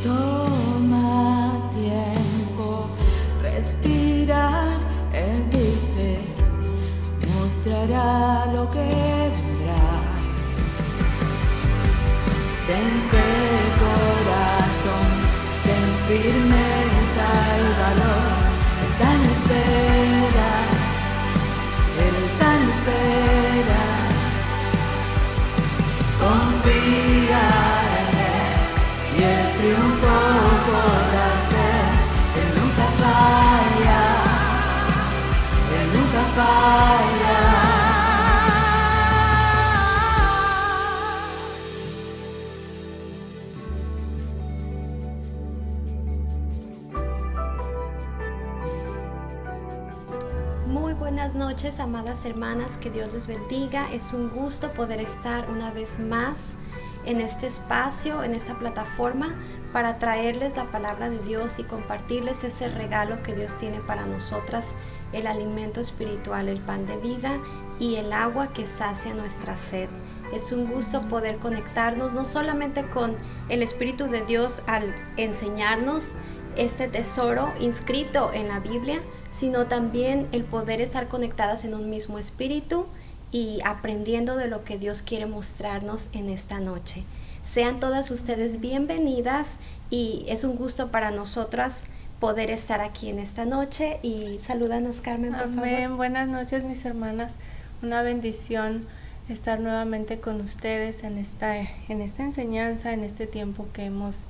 Toma tiempo, respirar, Él dice, mostrará lo que vendrá. Ten fe, corazón, ten firmeza y valor. Está en espera, Él está en espera. Confía en Él y el triunfo podrás ver. Él nunca falla, Él nunca falla. Buenas noches, amadas hermanas, que Dios les bendiga. Es un gusto poder estar una vez más en este espacio, en esta plataforma, para traerles la palabra de Dios y compartirles ese regalo que Dios tiene para nosotras, el alimento espiritual, el pan de vida y el agua que sacia nuestra sed. Es un gusto poder conectarnos no solamente con el Espíritu de Dios al enseñarnos este tesoro inscrito en la Biblia, sino también el poder estar conectadas en un mismo espíritu y aprendiendo de lo que Dios quiere mostrarnos en esta noche. Sean todas ustedes bienvenidas y es un gusto para nosotras poder estar aquí en esta noche. Y salúdanos, Carmen, por favor. Amén. Buenas noches, mis hermanas. Una bendición estar nuevamente con ustedes en esta enseñanza, en este tiempo que hemos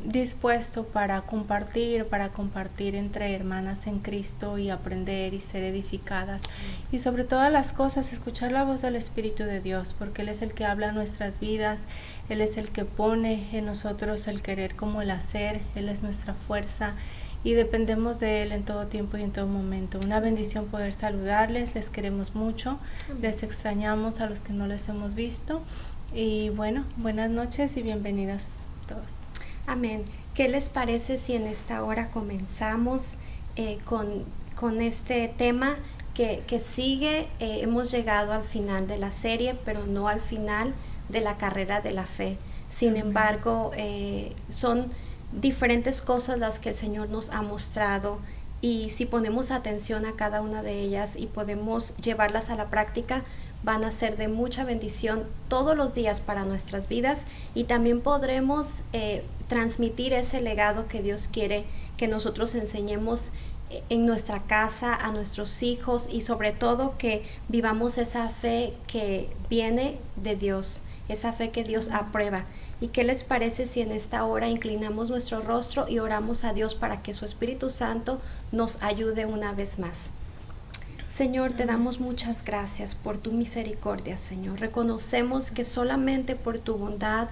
dispuesto para compartir entre hermanas en Cristo y aprender y ser edificadas, y sobre todas las cosas escuchar la voz del Espíritu de Dios, porque Él es el que habla nuestras vidas, Él es el que pone en nosotros el querer como el hacer, Él es nuestra fuerza y dependemos de Él en todo tiempo y en todo momento. Una bendición poder saludarles, les queremos mucho, les extrañamos a los que no les hemos visto y bueno, buenas noches y bienvenidas todos. Amén. ¿Qué les parece si en esta hora comenzamos con este tema que sigue? Hemos llegado al final de la serie, pero no al final de la carrera de la fe. Sin embargo, son diferentes cosas las que el Señor nos ha mostrado, y si ponemos atención a cada una de ellas y podemos llevarlas a la práctica, van a ser de mucha bendición todos los días para nuestras vidas, y también podremos transmitir ese legado que Dios quiere que nosotros enseñemos en nuestra casa a nuestros hijos, y sobre todo que vivamos esa fe que viene de Dios, esa fe que Dios aprueba. ¿Y qué les parece si en esta hora inclinamos nuestro rostro y oramos a Dios para que su Espíritu Santo nos ayude una vez más? Señor, te damos muchas gracias por tu misericordia, Señor. Reconocemos que solamente por tu bondad,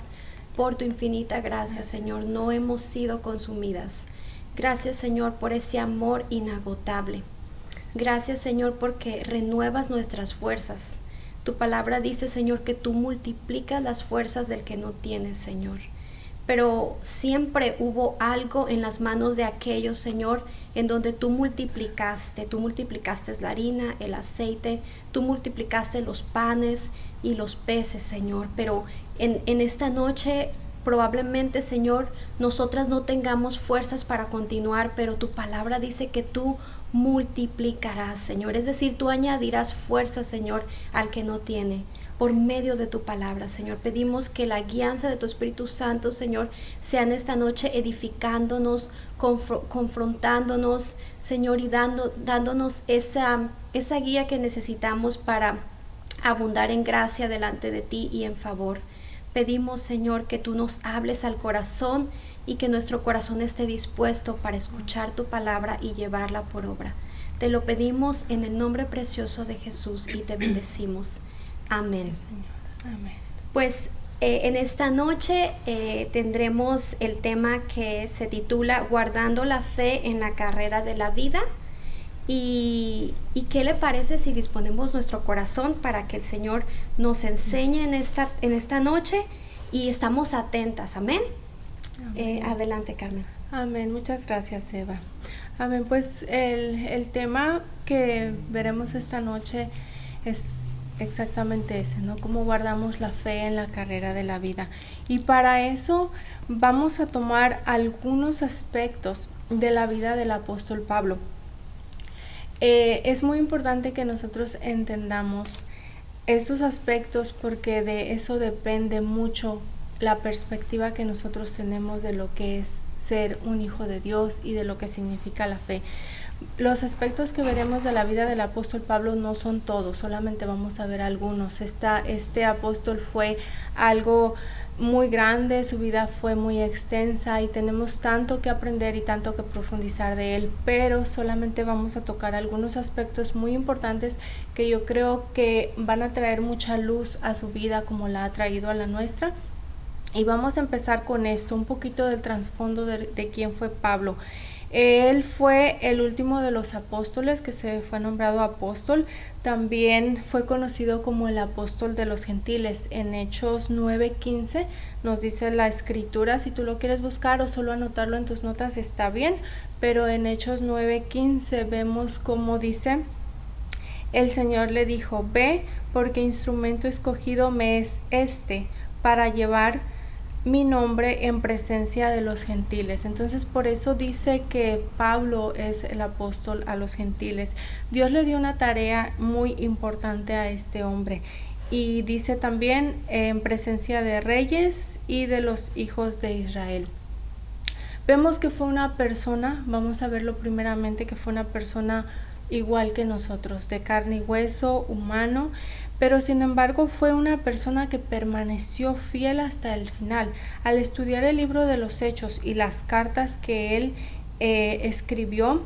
por tu infinita gracia, Señor, no hemos sido consumidas. Gracias, Señor, por ese amor inagotable. Gracias, Señor, porque renuevas nuestras fuerzas. Tu palabra dice, Señor, que tú multiplicas las fuerzas del que no tiene, Señor. Pero siempre hubo algo en las manos de aquellos, Señor, en donde tú multiplicaste la harina, el aceite, tú multiplicaste los panes y los peces, Señor. Pero en esta noche probablemente, Señor, nosotras no tengamos fuerzas para continuar, pero tu palabra dice que tú multiplicarás, Señor. Es decir, tú añadirás fuerza, Señor, al que no tiene. Por medio de tu palabra, Señor, pedimos que la guianza de tu Espíritu Santo, Señor, sea en esta noche edificándonos, confrontándonos, Señor, y dándonos esa guía que necesitamos para abundar en gracia delante de ti y en favor. Pedimos, Señor, que tú nos hables al corazón y que nuestro corazón esté dispuesto para escuchar tu palabra y llevarla por obra. Te lo pedimos en el nombre precioso de Jesús y te bendecimos. Amén. Amén. Pues en esta noche tendremos el tema que se titula Guardando la fe en la carrera de la vida. ¿Y qué le parece si disponemos nuestro corazón para que el Señor nos enseñe en esta noche y estamos atentas? Amén. Adelante, Carmen. Amén. Muchas gracias, Eva. Amén. Pues el tema que veremos esta noche es exactamente ese, ¿no? Cómo guardamos la fe en la carrera de la vida. Y para eso vamos a tomar algunos aspectos de la vida del apóstol Pablo. Es muy importante que nosotros entendamos estos aspectos porque de eso depende mucho la perspectiva que nosotros tenemos de lo que es ser un hijo de Dios y de lo que significa la fe. Los aspectos que veremos de la vida del apóstol Pablo no son todos, solamente vamos a ver algunos. Este apóstol fue algo muy grande, su vida fue muy extensa y tenemos tanto que aprender y tanto que profundizar de él, pero solamente vamos a tocar algunos aspectos muy importantes que yo creo que van a traer mucha luz a su vida como la ha traído a la nuestra. Y vamos a empezar con esto, un poquito del trasfondo de quién fue Pablo. Él fue el último de los apóstoles que se fue nombrado apóstol. También fue conocido como el apóstol de los gentiles. En Hechos 9:15 nos dice la escritura, si tú lo quieres buscar o solo anotarlo en tus notas está bien, pero en Hechos 9:15 vemos cómo dice: el Señor le dijo, ve, porque instrumento escogido me es para llevar mi nombre en presencia de los gentiles. Entonces por eso dice que Pablo es el apóstol a los gentiles. Dios le dio una tarea muy importante a este hombre y dice también en presencia de reyes y de los hijos de Israel. Vemos que fue una persona, vamos a verlo primeramente, que fue una persona igual que nosotros, de carne y hueso, humano, pero sin embargo fue una persona que permaneció fiel hasta el final. Al estudiar el libro de los Hechos y las cartas que él escribió,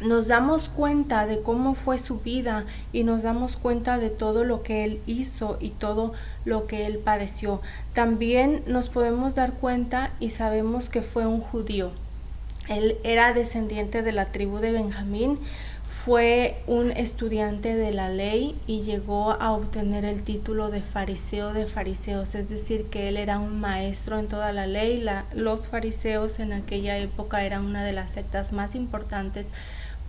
nos damos cuenta de cómo fue su vida y nos damos cuenta de todo lo que él hizo y todo lo que él padeció. También nos podemos dar cuenta y sabemos que fue un judío. Él era descendiente de la tribu de Benjamín. Fue un estudiante de la ley y llegó a obtener el título de fariseo de fariseos, es decir, que él era un maestro en toda la ley. Los fariseos en aquella época eran una de las sectas más importantes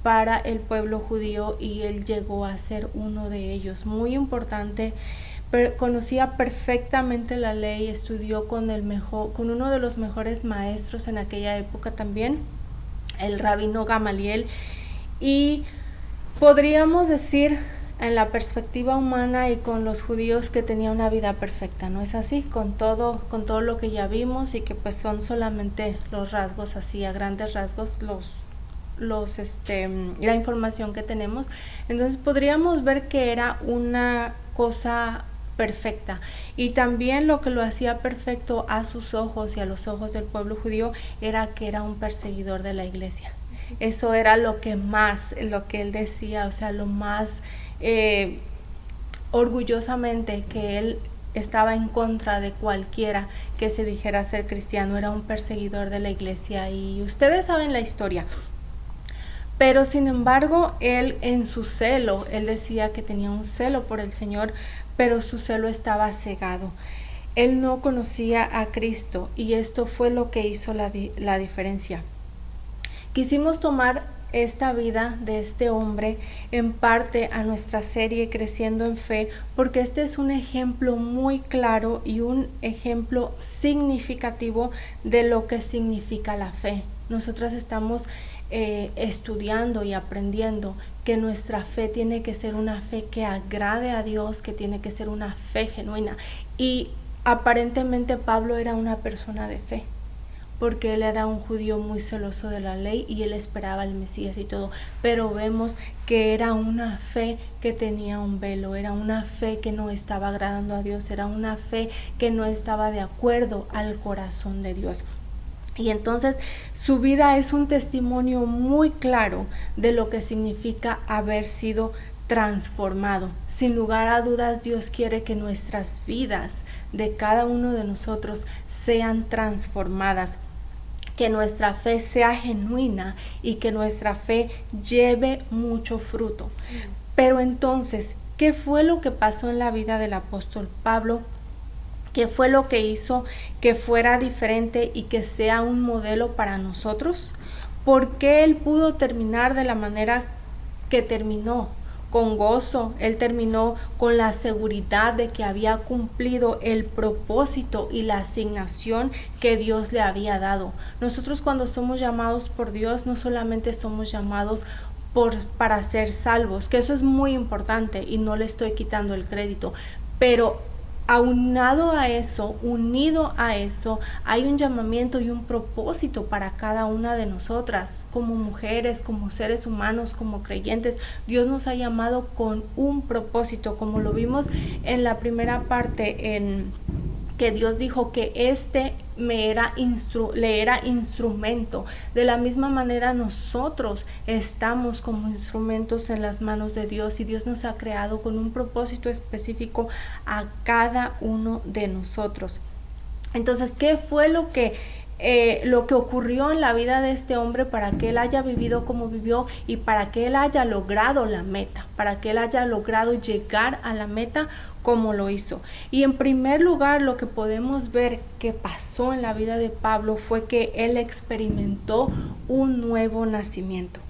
para el pueblo judío y él llegó a ser uno de ellos, muy importante. Conocía perfectamente la ley, estudió con uno de los mejores maestros en aquella época también, el rabino Gamaliel, y podríamos decir en la perspectiva humana y con los judíos que tenía una vida perfecta, ¿no es así? Con todo lo que ya vimos y que pues son solamente los rasgos así, a grandes rasgos, la información que tenemos. Entonces podríamos ver que era una cosa perfecta y también lo que lo hacía perfecto a sus ojos y a los ojos del pueblo judío era que era un perseguidor de la iglesia. Eso era lo que él decía, o sea, lo más orgullosamente, que él estaba en contra de cualquiera que se dijera ser cristiano, era un perseguidor de la iglesia y ustedes saben la historia. Pero sin embargo, él en su celo, él decía que tenía un celo por el Señor, pero su celo estaba cegado. Él no conocía a Cristo y esto fue lo que hizo la diferencia. Quisimos tomar esta vida de este hombre en parte a nuestra serie Creciendo en Fe, porque este es un ejemplo muy claro y un ejemplo significativo de lo que significa la fe. Nosotras estamos estudiando y aprendiendo que nuestra fe tiene que ser una fe que agrade a Dios, que tiene que ser una fe genuina. Y aparentemente Pablo era una persona de fe, porque él era un judío muy celoso de la ley y él esperaba al Mesías y todo, pero vemos que era una fe que tenía un velo, era una fe que no estaba agradando a Dios, era una fe que no estaba de acuerdo al corazón de Dios. Y entonces su vida es un testimonio muy claro de lo que significa haber sido transformado. Sin lugar a dudas, Dios quiere que nuestras vidas de cada uno de nosotros sean transformadas, que nuestra fe sea genuina y que nuestra fe lleve mucho fruto. Pero entonces, ¿qué fue lo que pasó en la vida del apóstol Pablo? ¿Qué fue lo que hizo que fuera diferente y que sea un modelo para nosotros? ¿Por qué él pudo terminar de la manera que terminó? con gozo, él terminó con la seguridad de que había cumplido el propósito y la asignación que Dios le había dado. Nosotros cuando somos llamados por Dios, no solamente somos llamados para ser salvos, que eso es muy importante y no le estoy quitando el crédito, pero aunado a eso, unido a eso, hay un llamamiento y un propósito para cada una de nosotras, como mujeres, como seres humanos, como creyentes. Dios nos ha llamado con un propósito, como lo vimos en la primera parte, en que Dios dijo que le era instrumento. De la misma manera nosotros estamos como instrumentos en las manos de Dios, y Dios nos ha creado con un propósito específico a cada uno de nosotros. Entonces, ¿qué fue lo que ocurrió en la vida de este hombre para que él haya vivido como vivió y para que él haya logrado la meta, para que él haya logrado llegar a la meta como lo hizo? Y en primer lugar, lo que podemos ver que pasó en la vida de Pablo fue que él experimentó un nuevo nacimiento.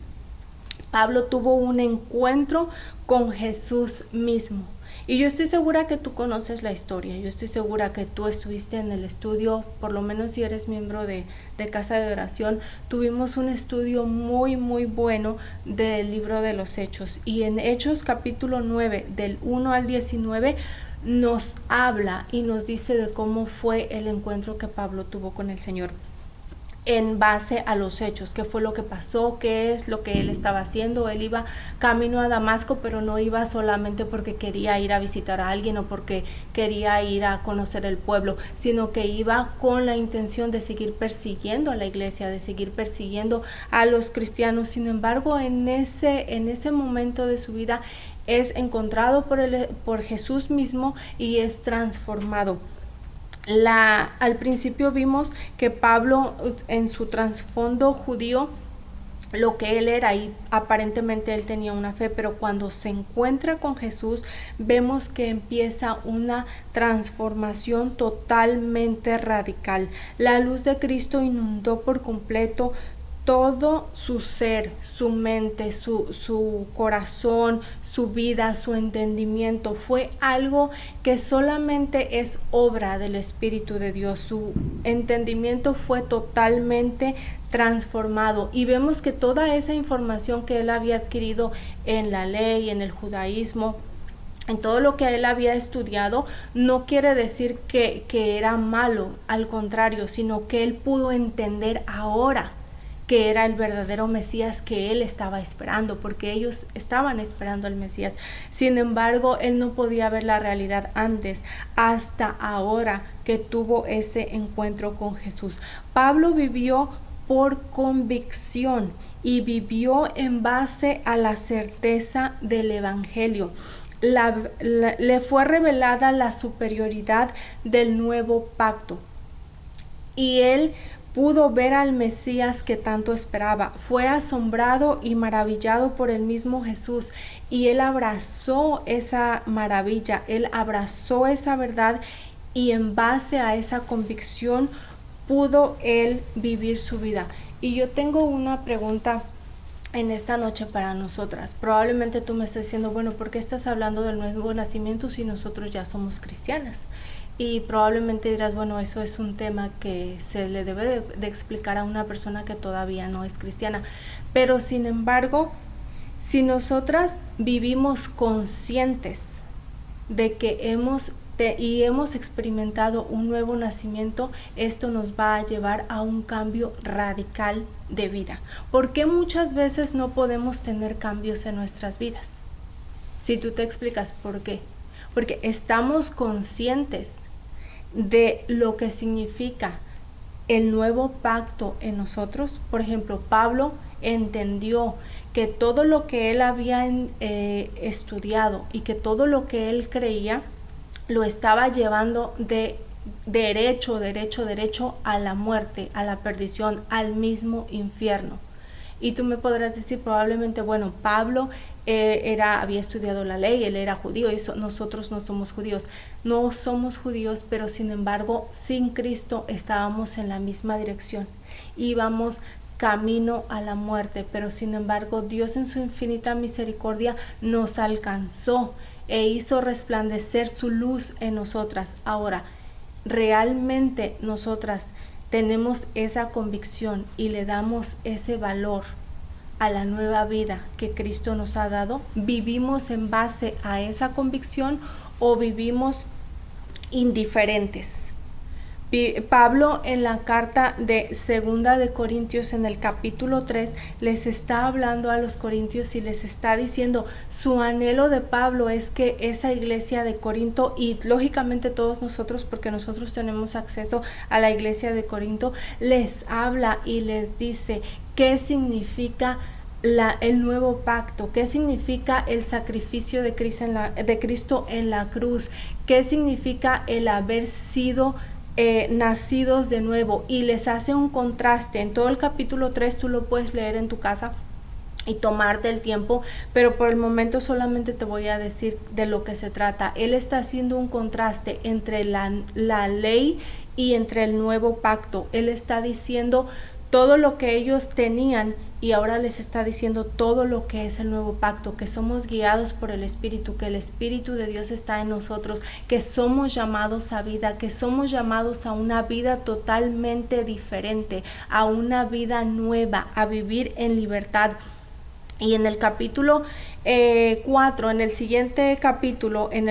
Pablo tuvo un encuentro con Jesús mismo. Y yo estoy segura que tú conoces la historia, yo estoy segura que tú estuviste en el estudio, por lo menos si eres miembro de Casa de Oración, tuvimos un estudio muy bueno del libro de los Hechos. Y en Hechos capítulo 9, del 1 al 19, nos habla y nos dice de cómo fue el encuentro que Pablo tuvo con el Señor, en base a los hechos, qué fue lo que pasó, qué es lo que él estaba haciendo. Él iba camino a Damasco, pero no iba solamente porque quería ir a visitar a alguien o porque quería ir a conocer el pueblo, sino que iba con la intención de seguir persiguiendo a la iglesia, de seguir persiguiendo a los cristianos. Sin embargo, en ese momento de su vida es encontrado por Jesús mismo y es transformado. Al principio vimos que Pablo, en su trasfondo judío, lo que él era, y aparentemente él tenía una fe, pero cuando se encuentra con Jesús vemos que empieza una transformación totalmente radical. La luz de Cristo inundó por completo todo su ser, su mente, su corazón, su vida, su entendimiento. Fue algo que solamente es obra del Espíritu de Dios. Su entendimiento fue totalmente transformado, y vemos que toda esa información que él había adquirido en la ley, en el judaísmo, en todo lo que él había estudiado, no quiere decir que era malo, al contrario, sino que él pudo entender ahora que era el verdadero Mesías que él estaba esperando, porque ellos estaban esperando al Mesías. Sin embargo, él no podía ver la realidad antes, hasta ahora que tuvo ese encuentro con Jesús. Pablo vivió por convicción y vivió en base a la certeza del Evangelio. Le fue revelada la superioridad del nuevo pacto, y él pudo ver al Mesías que tanto esperaba. Fue asombrado y maravillado por el mismo Jesús, y él abrazó esa maravilla, él abrazó esa verdad, y en base a esa convicción pudo él vivir su vida. Y yo tengo una pregunta en esta noche para nosotras. Probablemente tú me estés diciendo, bueno, ¿por qué estás hablando del nuevo nacimiento si nosotros ya somos cristianas? Y probablemente dirás, bueno, eso es un tema que se le debe de explicar a una persona que todavía no es cristiana. Pero sin embargo, si nosotras vivimos conscientes de que hemos experimentado un nuevo nacimiento, esto nos va a llevar a un cambio radical de vida. ¿Por qué muchas veces no podemos tener cambios en nuestras vidas? Si tú te explicas por qué. Porque estamos conscientes de lo que significa el nuevo pacto en nosotros. Por ejemplo, Pablo entendió que todo lo que él había estudiado y que todo lo que él creía lo estaba llevando de derecho a la muerte, a la perdición, al mismo infierno. Y tú me podrás decir probablemente, bueno, Pablo había estudiado la ley, él era judío, y nosotros no somos judíos. No somos judíos, pero sin embargo, sin Cristo estábamos en la misma dirección. Íbamos camino a la muerte, pero sin embargo Dios en su infinita misericordia nos alcanzó e hizo resplandecer su luz en nosotras. Ahora, realmente nosotras tenemos esa convicción y le damos ese valor a la nueva vida que Cristo nos ha dado. ¿Vivimos en base a esa convicción o vivimos indiferentes? Pablo en la carta de Segunda de Corintios en el capítulo 3 les está hablando a los corintios y les está diciendo, su anhelo de Pablo es que esa iglesia de Corinto, y lógicamente todos nosotros, porque nosotros tenemos acceso a la iglesia de Corinto, les habla y les dice qué significa el nuevo pacto, qué significa el sacrificio de Cristo en la cruz, qué significa el haber sido nacidos de nuevo, y les hace un contraste. En todo el capítulo 3 tú lo puedes leer en tu casa y tomarte el tiempo, pero por el momento solamente te voy a decir de lo que se trata. Él está haciendo un contraste entre la ley y entre el nuevo pacto. Él está diciendo todo lo que ellos tenían y ahora les está diciendo todo lo que es el nuevo pacto, que somos guiados por el Espíritu, que el Espíritu de Dios está en nosotros, que somos llamados a vida, que somos llamados a una vida totalmente diferente, a una vida nueva, a vivir en libertad. Y en el capítulo 4, en el siguiente capítulo, en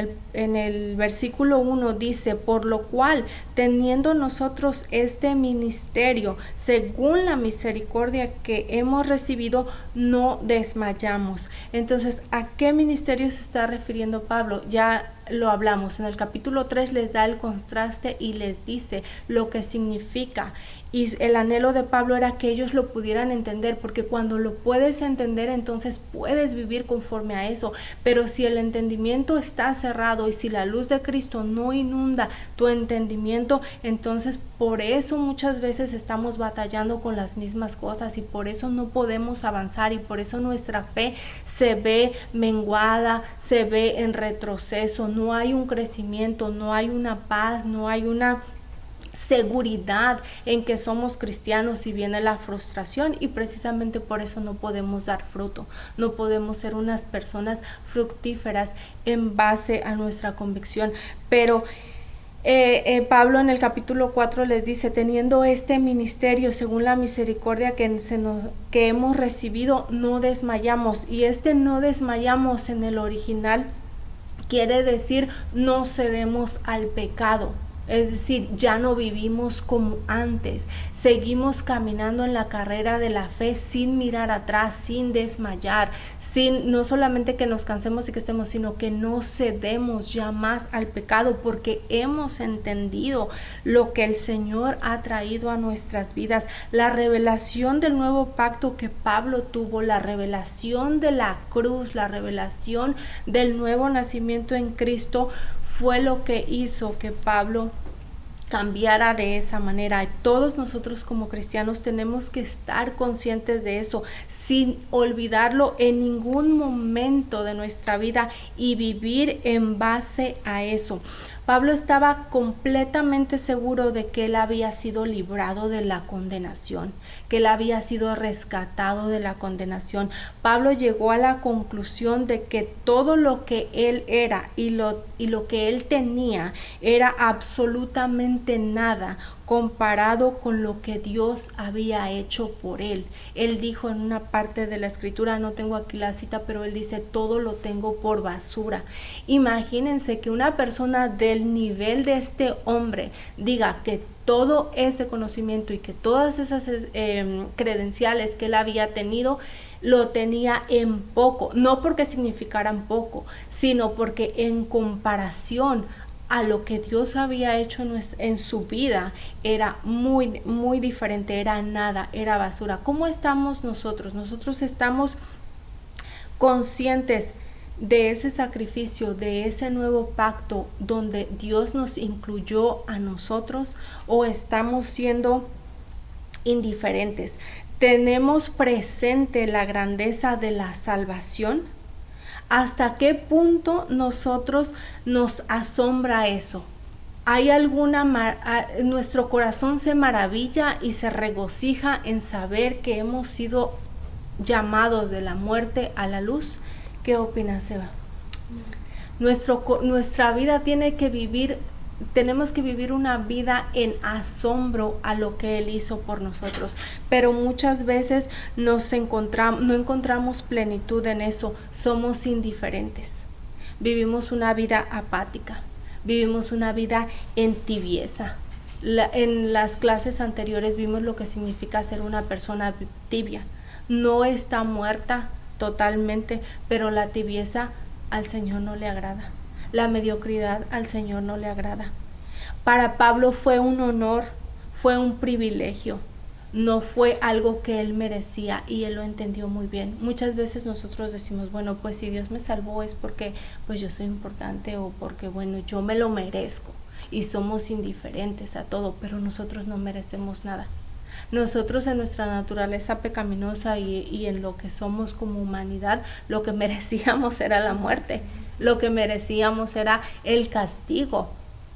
el versículo 1 dice, por lo cual, teniendo nosotros este ministerio, según la misericordia que hemos recibido, no desmayamos. Entonces, ¿a qué ministerio se está refiriendo Pablo? Ya lo hablamos. En el capítulo 3 les da el contraste y les dice lo que significa. Y el anhelo de Pablo era que ellos lo pudieran entender, porque cuando lo puedes entender, entonces puedes vivir conforme a eso. Pero si el entendimiento está cerrado y si la luz de Cristo no inunda tu entendimiento, entonces por eso muchas veces estamos batallando con las mismas cosas y por eso no podemos avanzar y por eso nuestra fe se ve menguada, se ve en retroceso, no hay un crecimiento, no hay una paz, no hay una seguridad en que somos cristianos y viene la frustración, y precisamente por eso no podemos dar fruto, no podemos ser unas personas fructíferas en base a nuestra convicción. Pero Pablo en el capítulo 4 les dice, teniendo este ministerio según la misericordia que hemos recibido, no desmayamos. Y no desmayamos en el original quiere decir no cedemos al pecado. Es decir, ya no vivimos como antes, seguimos caminando en la carrera de la fe sin mirar atrás, sin desmayar, no solamente que nos cansemos y que estemos, sino que no cedemos ya más al pecado, porque hemos entendido lo que el Señor ha traído a nuestras vidas. La revelación del nuevo pacto que Pablo tuvo, la revelación de la cruz, la revelación del nuevo nacimiento en Cristo, fue lo que hizo que Pablo cambiara de esa manera. Todos nosotros como cristianos tenemos que estar conscientes de eso, sin olvidarlo en ningún momento de nuestra vida y vivir en base a eso. Pablo estaba completamente seguro de que él había sido librado de la condenación, que él había sido rescatado de la condenación. Pablo llegó a la conclusión de que todo lo que él era y lo que él tenía era absolutamente nada comparado con lo que Dios había hecho por él. Él dijo en una parte de la escritura, no tengo aquí la cita, pero él dice, todo lo tengo por basura. Imagínense que una persona del nivel de este hombre diga que todo ese conocimiento y que todas esas credenciales que él había tenido, lo tenía en poco, no porque significaran poco, sino porque en comparación a lo que Dios había hecho en su vida, era muy, muy diferente, era nada, era basura. ¿Cómo estamos nosotros? Nosotros estamos conscientes de ese sacrificio, de ese nuevo pacto donde Dios nos incluyó a nosotros, o estamos siendo indiferentes. ¿Tenemos presente la grandeza de la salvación? ¿Hasta qué punto nosotros nos asombra eso? hay nuestro corazón se maravilla y se regocija en saber que hemos sido llamados de la muerte a la luz. ¿Qué opinas, Eva? Nuestra vida tenemos que vivir una vida en asombro a lo que Él hizo por nosotros, pero muchas veces no encontramos plenitud en eso, somos indiferentes, vivimos una vida apática, vivimos una vida en tibieza. En las clases anteriores vimos lo que significa ser una persona tibia. No está muerta totalmente, pero la tibieza al Señor no le agrada. La mediocridad al Señor no le agrada. Para Pablo fue un honor, fue un privilegio, no fue algo que él merecía, y él lo entendió muy bien. Muchas veces nosotros decimos, bueno, pues si Dios me salvó es porque pues yo soy importante, o porque bueno, yo me lo merezco, y somos indiferentes a todo, pero nosotros no merecemos nada. Nosotros en nuestra naturaleza pecaminosa y en lo que somos como humanidad, lo que merecíamos era la muerte. Lo que merecíamos era el castigo,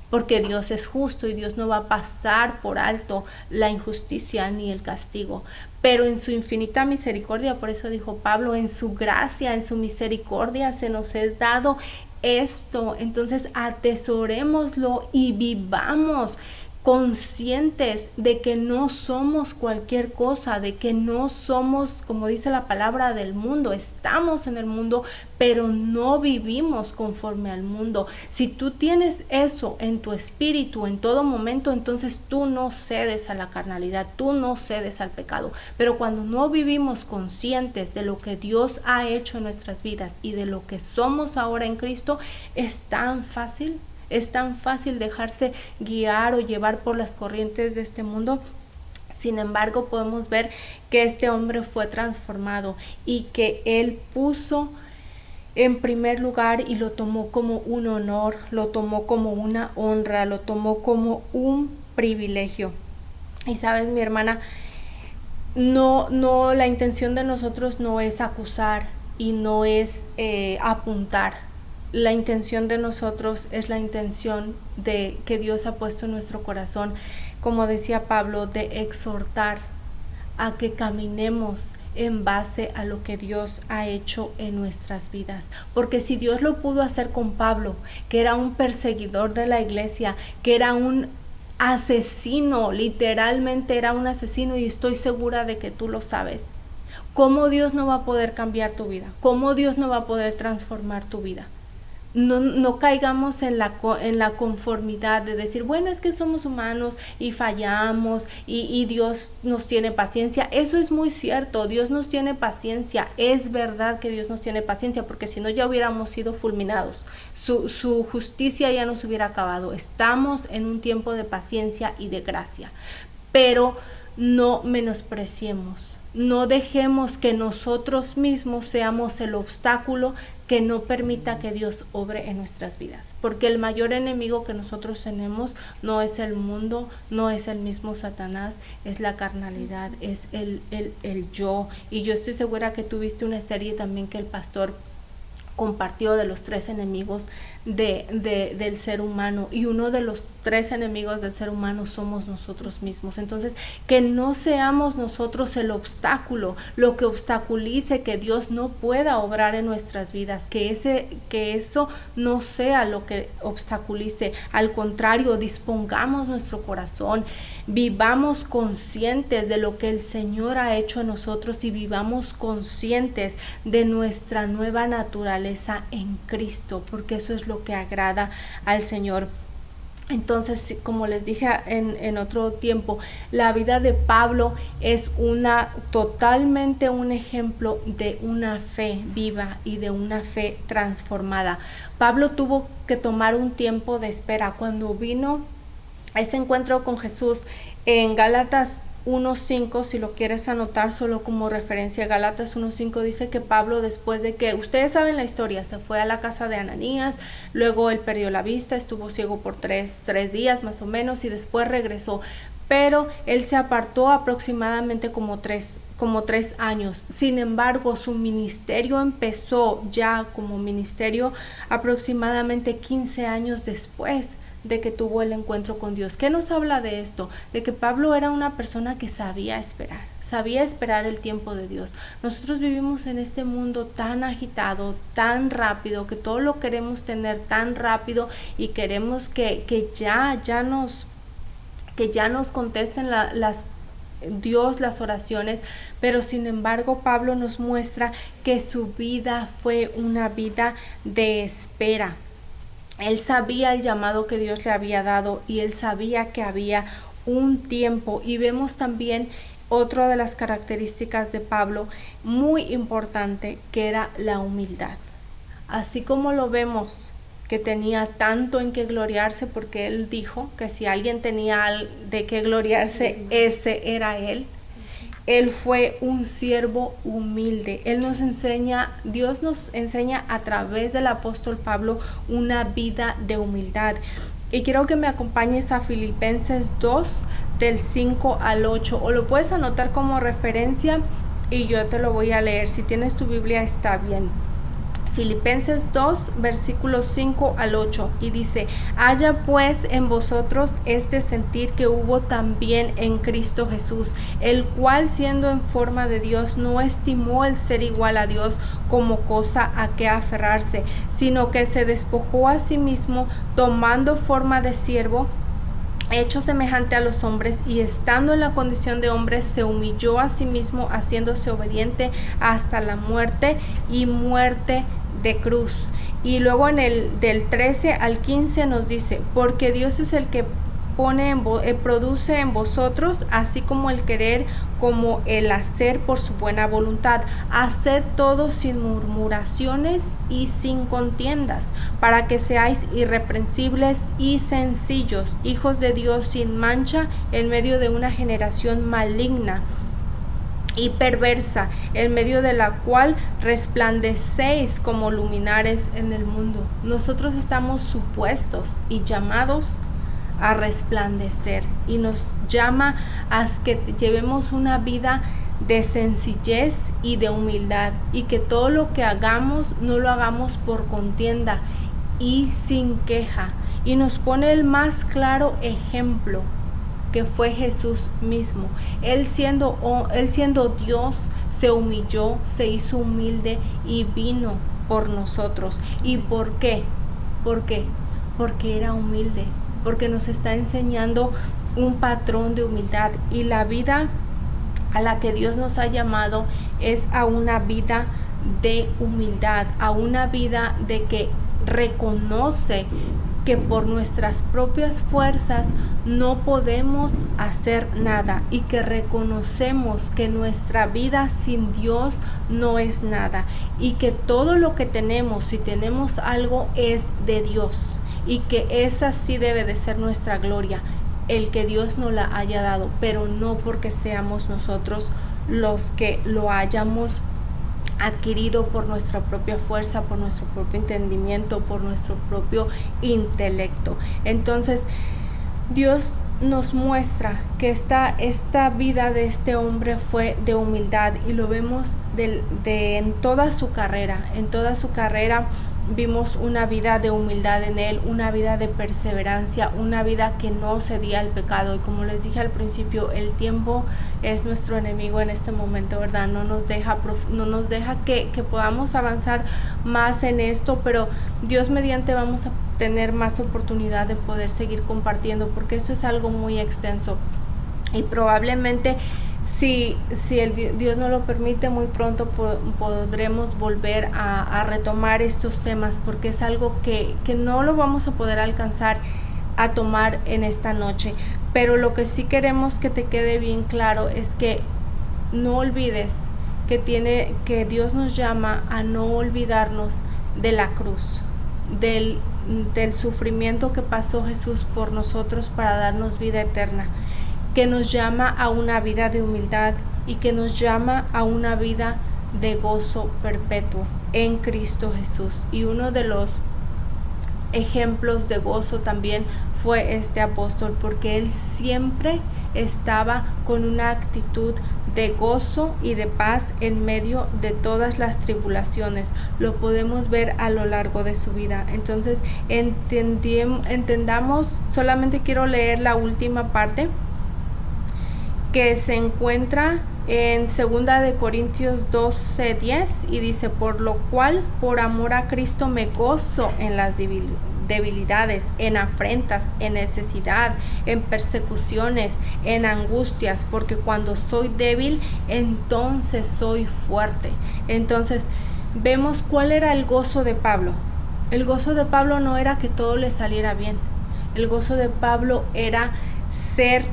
porque Dios es justo y Dios no va a pasar por alto la injusticia ni el castigo. Pero en su infinita misericordia, por eso dijo Pablo, en su gracia, en su misericordia se nos es dado esto. Entonces atesorémoslo y vivamos conscientes de que no somos cualquier cosa, de que no somos, como dice la palabra, del mundo. Estamos en el mundo, pero no vivimos conforme al mundo. Si tú tienes eso en tu espíritu en todo momento, entonces tú no cedes a la carnalidad, tú no cedes al pecado. Pero cuando no vivimos conscientes de lo que Dios ha hecho en nuestras vidas y de lo que somos ahora en Cristo, es tan fácil dejarse guiar o llevar por las corrientes de este mundo. Sin embargo, podemos ver que este hombre fue transformado y que él puso en primer lugar y lo tomó como un honor, lo tomó como una honra, lo tomó como un privilegio. Y sabes, mi hermana, no, la intención de nosotros no es acusar y no es apuntar. La intención de nosotros es la intención de que Dios ha puesto en nuestro corazón, como decía Pablo, de exhortar a que caminemos en base a lo que Dios ha hecho en nuestras vidas. Porque si Dios lo pudo hacer con Pablo, que era un perseguidor de la iglesia, que era un asesino, literalmente era un asesino, y estoy segura de que tú lo sabes, ¿cómo Dios no va a poder cambiar tu vida? ¿Cómo Dios no va a poder transformar tu vida? No caigamos en la conformidad de decir, bueno, es que somos humanos y fallamos y Dios nos tiene paciencia. Eso es muy cierto, Dios nos tiene paciencia, es verdad que Dios nos tiene paciencia, porque si no ya hubiéramos sido fulminados, su justicia ya nos hubiera acabado. Estamos en un tiempo de paciencia y de gracia, pero no menospreciemos, no dejemos que nosotros mismos seamos el obstáculo que no permita que Dios obre en nuestras vidas, porque el mayor enemigo que nosotros tenemos no es el mundo, no es el mismo Satanás, es la carnalidad, es el yo. Y yo estoy segura que tuviste una serie también que el pastor compartió de los 3 enemigos del ser humano, y uno de los 3 enemigos del ser humano somos nosotros mismos. Entonces, que no seamos nosotros el obstáculo, lo que obstaculice que Dios no pueda obrar en nuestras vidas, que eso no sea lo que obstaculice. Al contrario, dispongamos nuestro corazón, vivamos conscientes de lo que el Señor ha hecho en nosotros y vivamos conscientes de nuestra nueva naturaleza en Cristo, porque eso es lo que agrada al Señor. Entonces, como les dije en otro tiempo, la vida de Pablo es totalmente un ejemplo de una fe viva y de una fe transformada. Pablo tuvo que tomar un tiempo de espera. Cuando vino a ese encuentro con Jesús en Gálatas 1.5, si lo quieres anotar solo como referencia, Gálatas 1.5 dice que Pablo, después de que, ustedes saben la historia, se fue a la casa de Ananías, luego él perdió la vista, estuvo ciego por tres días más o menos, y después regresó, pero él se apartó aproximadamente como tres años. Sin embargo, su ministerio empezó ya como ministerio aproximadamente 15 años después de que tuvo el encuentro con Dios. ¿Qué nos habla de esto? De que Pablo era una persona que sabía esperar el tiempo de Dios. Nosotros vivimos en este mundo tan agitado, tan rápido, que todo lo queremos tener tan rápido y queremos que ya nos contesten Dios las oraciones, pero sin embargo Pablo nos muestra que su vida fue una vida de espera. Él sabía el llamado que Dios le había dado y él sabía que había un tiempo. Y vemos también otra de las características de Pablo muy importante, que era la humildad. Así como lo vemos que tenía tanto en que gloriarse, porque él dijo que si alguien tenía de qué gloriarse, ese era él. Él fue un siervo humilde. Dios nos enseña a través del apóstol Pablo una vida de humildad. Y quiero que me acompañes a Filipenses 2, del 5 al 8, o lo puedes anotar como referencia y yo te lo voy a leer. Si tienes tu Biblia está bien. Filipenses 2, versículos 5 al 8, y dice: haya pues en vosotros este sentir que hubo también en Cristo Jesús, el cual siendo en forma de Dios no estimó el ser igual a Dios como cosa a que aferrarse, sino que se despojó a sí mismo, tomando forma de siervo, hecho semejante a los hombres, y estando en la condición de hombre se humilló a sí mismo, haciéndose obediente hasta la muerte y muerte de cruz. Y luego del 13 al 15 nos dice: porque Dios es el que produce en vosotros así como el querer como el hacer por su buena voluntad. Haced todo sin murmuraciones y sin contiendas, para que seáis irreprensibles y sencillos, hijos de Dios sin mancha, en medio de una generación maligna y perversa, en medio de la cual resplandecéis como luminares en el mundo. Nosotros estamos supuestos y llamados a resplandecer, y nos llama a que llevemos una vida de sencillez y de humildad, y que todo lo que hagamos no lo hagamos por contienda y sin queja. Y nos pone el más claro ejemplo, que fue Jesús mismo. Él siendo Dios, se humilló, se hizo humilde y vino por nosotros. ¿Y por qué? ¿Por qué? Porque era humilde, porque nos está enseñando un patrón de humildad, y la vida a la que Dios nos ha llamado es a una vida de humildad, a una vida de que reconoce que por nuestras propias fuerzas no podemos hacer nada, y que reconocemos que nuestra vida sin Dios no es nada, y que todo lo que tenemos, si tenemos algo, es de Dios, y que esa sí debe de ser nuestra gloria, el que Dios nos la haya dado, pero no porque seamos nosotros los que lo hayamos adquirido por nuestra propia fuerza, por nuestro propio entendimiento, por nuestro propio intelecto. Entonces Dios nos muestra que esta vida de este hombre fue de humildad, y lo vemos en toda su carrera. En toda su carrera vimos una vida de humildad en él, una vida de perseverancia, una vida que no cedía al pecado. Y como les dije al principio, el tiempo es nuestro enemigo en este momento, ¿verdad? No nos deja que podamos avanzar más en esto, pero Dios mediante vamos a tener más oportunidad de poder seguir compartiendo, porque esto es algo muy extenso, y probablemente si Dios no lo permite, muy pronto podremos volver a retomar estos temas, porque es algo que no lo vamos a poder alcanzar a tomar en esta noche. Pero lo que sí queremos que te quede bien claro es que no olvides que Dios nos llama a no olvidarnos de la cruz, del sufrimiento que pasó Jesús por nosotros para darnos vida eterna, que nos llama a una vida de humildad, y que nos llama a una vida de gozo perpetuo en Cristo Jesús. Y uno de los ejemplos de gozo también fue este apóstol, porque él siempre estaba con una actitud de gozo y de paz en medio de todas las tribulaciones. Lo podemos ver a lo largo de su vida. Entonces entendamos, solamente quiero leer la última parte que se encuentra en 2 de Corintios 12:10, y dice: por lo cual, por amor a Cristo, me gozo en las debilidades, en afrentas, en necesidad, en persecuciones, en angustias, porque cuando soy débil, entonces soy fuerte. Entonces, vemos cuál era el gozo de Pablo. El gozo de Pablo no era que todo le saliera bien. El gozo de Pablo era ser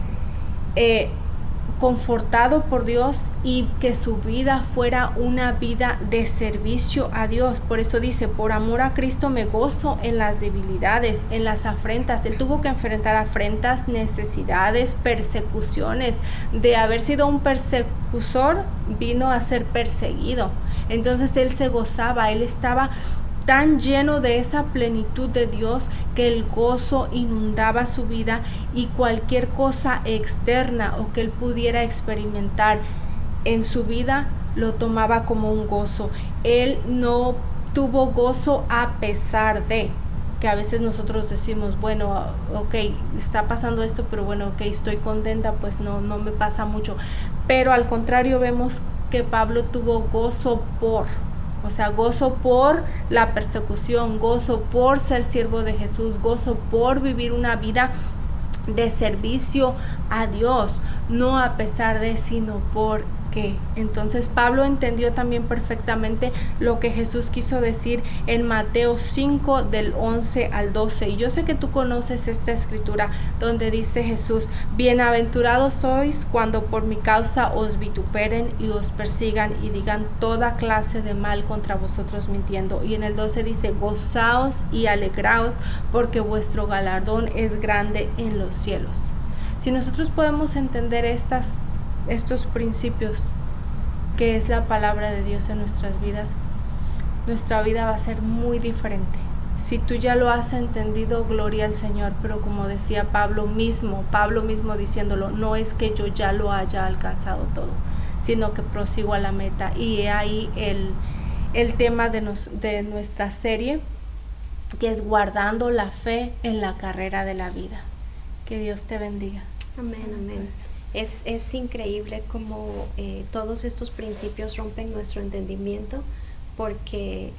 confortado por Dios y que su vida fuera una vida de servicio a Dios. Por eso dice: por amor a Cristo me gozo en las debilidades, en las afrentas. Él tuvo que enfrentar afrentas, necesidades, persecuciones. De haber sido un persecutor, vino a ser perseguido. Entonces él se gozaba, él estaba tan lleno de esa plenitud de Dios que el gozo inundaba su vida, y cualquier cosa externa o que él pudiera experimentar en su vida lo tomaba como un gozo. Él no tuvo gozo a pesar de, que a veces nosotros decimos: bueno, ok, está pasando esto, pero bueno, ok, estoy contenta, pues no me pasa mucho. Pero al contrario, vemos que Pablo tuvo gozo gozo por la persecución, gozo por ser siervo de Jesús, gozo por vivir una vida de servicio a Dios, no a pesar de, sino por qué. Entonces Pablo entendió también perfectamente lo que Jesús quiso decir en Mateo 5 del 11 al 12. Y yo sé que tú conoces esta escritura donde dice Jesús: bienaventurados sois cuando por mi causa os vituperen y os persigan y digan toda clase de mal contra vosotros mintiendo. Y en el 12 dice: gozaos y alegraos, porque vuestro galardón es grande en los cielos. Si nosotros podemos entender estos principios, que es la palabra de Dios en nuestras vidas, nuestra vida va a ser muy diferente. Si tú ya lo has entendido, gloria al Señor. Pero como decía Pablo mismo diciéndolo: no es que yo ya lo haya alcanzado todo, sino que prosigo a la meta. Y ahí el tema de nuestra serie, que es guardando la fe en la carrera de la vida. Que Dios te bendiga. Amén, amén. Es increíble cómo todos estos principios rompen nuestro entendimiento, porque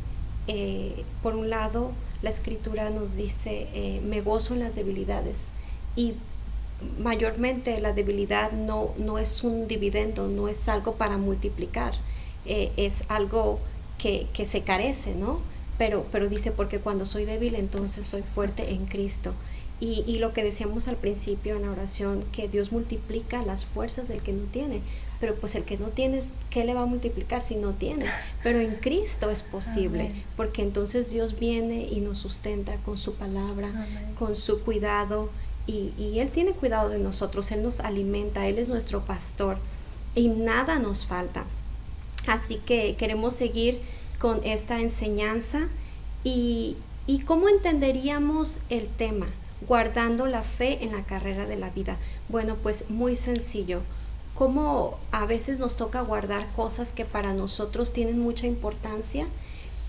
por un lado la escritura nos dice: me gozo en las debilidades, y mayormente la debilidad no es un dividendo, no es algo para multiplicar, es algo que se carece, ¿no? Pero dice: porque cuando soy débil, entonces soy fuerte en Cristo. Y lo que decíamos al principio en la oración, que Dios multiplica las fuerzas del que no tiene. Pero pues el que no tiene, ¿qué le va a multiplicar si no tiene? Pero en Cristo es posible. Amén. Porque entonces Dios viene y nos sustenta con su palabra, amén, con su cuidado. Y Él tiene cuidado de nosotros, Él nos alimenta, Él es nuestro pastor y nada nos falta. Así que queremos seguir con esta enseñanza. ¿Y cómo entenderíamos el tema? Guardando la fe en la carrera de la vida. Bueno, pues muy sencillo. Como a veces nos toca guardar cosas que para nosotros tienen mucha importancia,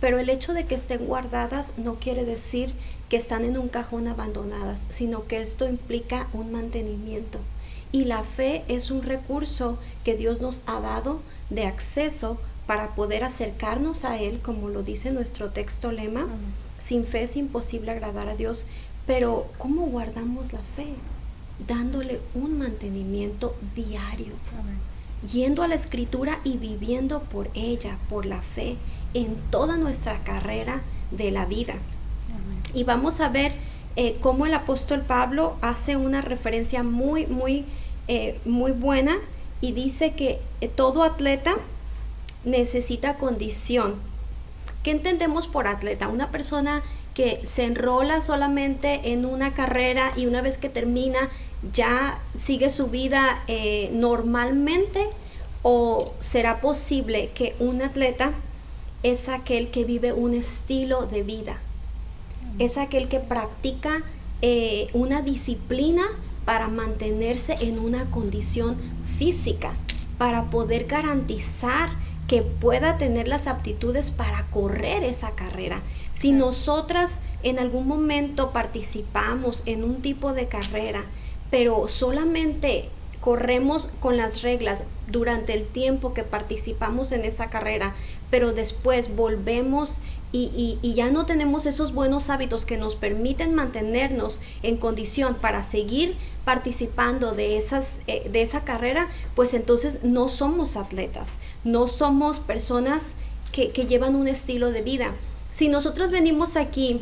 pero el hecho de que estén guardadas no quiere decir que están en un cajón abandonadas, sino que esto implica un mantenimiento. Y la fe es un recurso que Dios nos ha dado de acceso para poder acercarnos a Él, como lo dice nuestro texto lema. Sin fe es imposible agradar a Dios. Pero ¿cómo guardamos la fe? Dándole un mantenimiento diario. Amén. Yendo a la escritura y viviendo por ella, por la fe, en toda nuestra carrera de la vida. Amén. Y vamos a ver cómo el apóstol Pablo hace una referencia muy buena, y dice que todo atleta necesita condición. ¿Qué entendemos por atleta? Una persona que se enrola solamente en una carrera y una vez que termina ya sigue su vida normalmente, o será posible que un atleta es aquel que vive un estilo de vida, es aquel que practica una disciplina para mantenerse en una condición física, para poder garantizar que pueda tener las aptitudes para correr esa carrera. Si nosotras en algún momento participamos en un tipo de carrera, pero solamente corremos con las reglas durante el tiempo que participamos en esa carrera, pero después volvemos y ya no tenemos esos buenos hábitos que nos permiten mantenernos en condición para seguir participando de esa carrera, pues entonces no somos atletas, no somos personas que llevan un estilo de vida. Si nosotros venimos aquí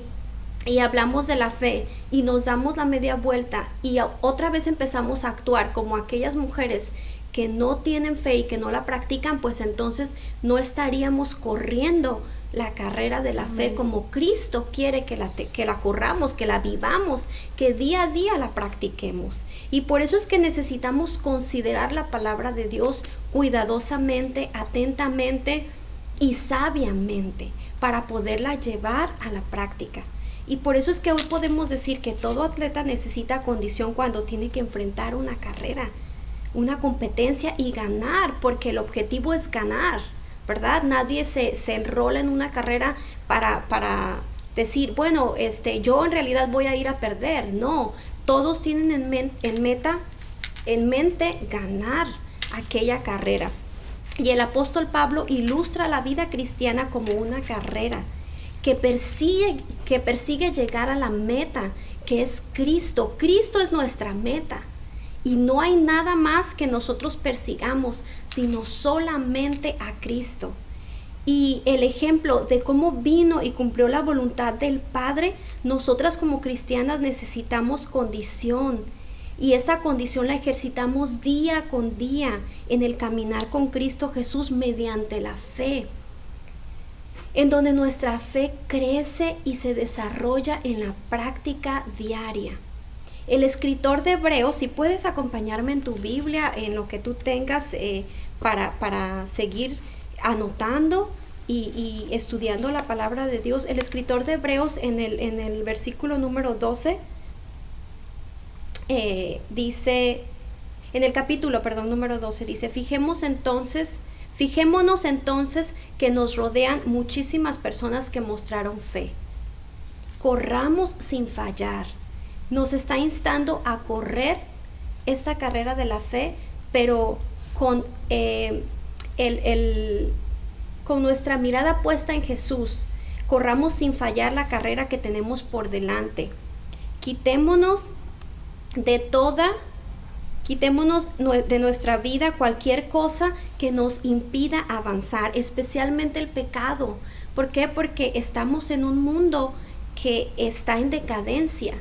y hablamos de la fe y nos damos la media vuelta y otra vez empezamos a actuar como aquellas mujeres que no tienen fe y que no la practican, pues entonces no estaríamos corriendo la carrera de la fe como Cristo quiere que la corramos, que la vivamos, que día a día la practiquemos. Y por eso es que necesitamos considerar la palabra de Dios cuidadosamente, atentamente y sabiamente para poderla llevar a la práctica. Y por eso es que hoy podemos decir que todo atleta necesita condición cuando tiene que enfrentar una carrera, una competencia y ganar, porque el objetivo es ganar, ¿verdad? Nadie se enrola en una carrera para decir, bueno, yo en realidad voy a ir a perder. No, todos tienen en mente ganar aquella carrera. Y el apóstol Pablo ilustra la vida cristiana como una carrera que persigue llegar a la meta, que es Cristo. Cristo es nuestra meta. Y no hay nada más que nosotros persigamos, sino solamente a Cristo. Y el ejemplo de cómo vino y cumplió la voluntad del Padre, nosotras como cristianas necesitamos condición. Y esta condición la ejercitamos día con día en el caminar con Cristo Jesús mediante la fe, en donde nuestra fe crece y se desarrolla en la práctica diaria. El escritor de Hebreos, si puedes acompañarme en tu Biblia, en lo que tú tengas para seguir anotando y estudiando la palabra de Dios, el escritor de Hebreos en el versículo número 12, dice, en el capítulo, número 12, dice, fijémonos entonces que nos rodean muchísimas personas que mostraron fe. Corramos sin fallar. Nos está instando a correr esta carrera de la fe, pero con nuestra mirada puesta en Jesús. Corramos sin fallar la carrera que tenemos por delante. Quitémonos de nuestra vida cualquier cosa que nos impida avanzar, especialmente el pecado. ¿Por qué? Porque estamos en un mundo que está en decadencia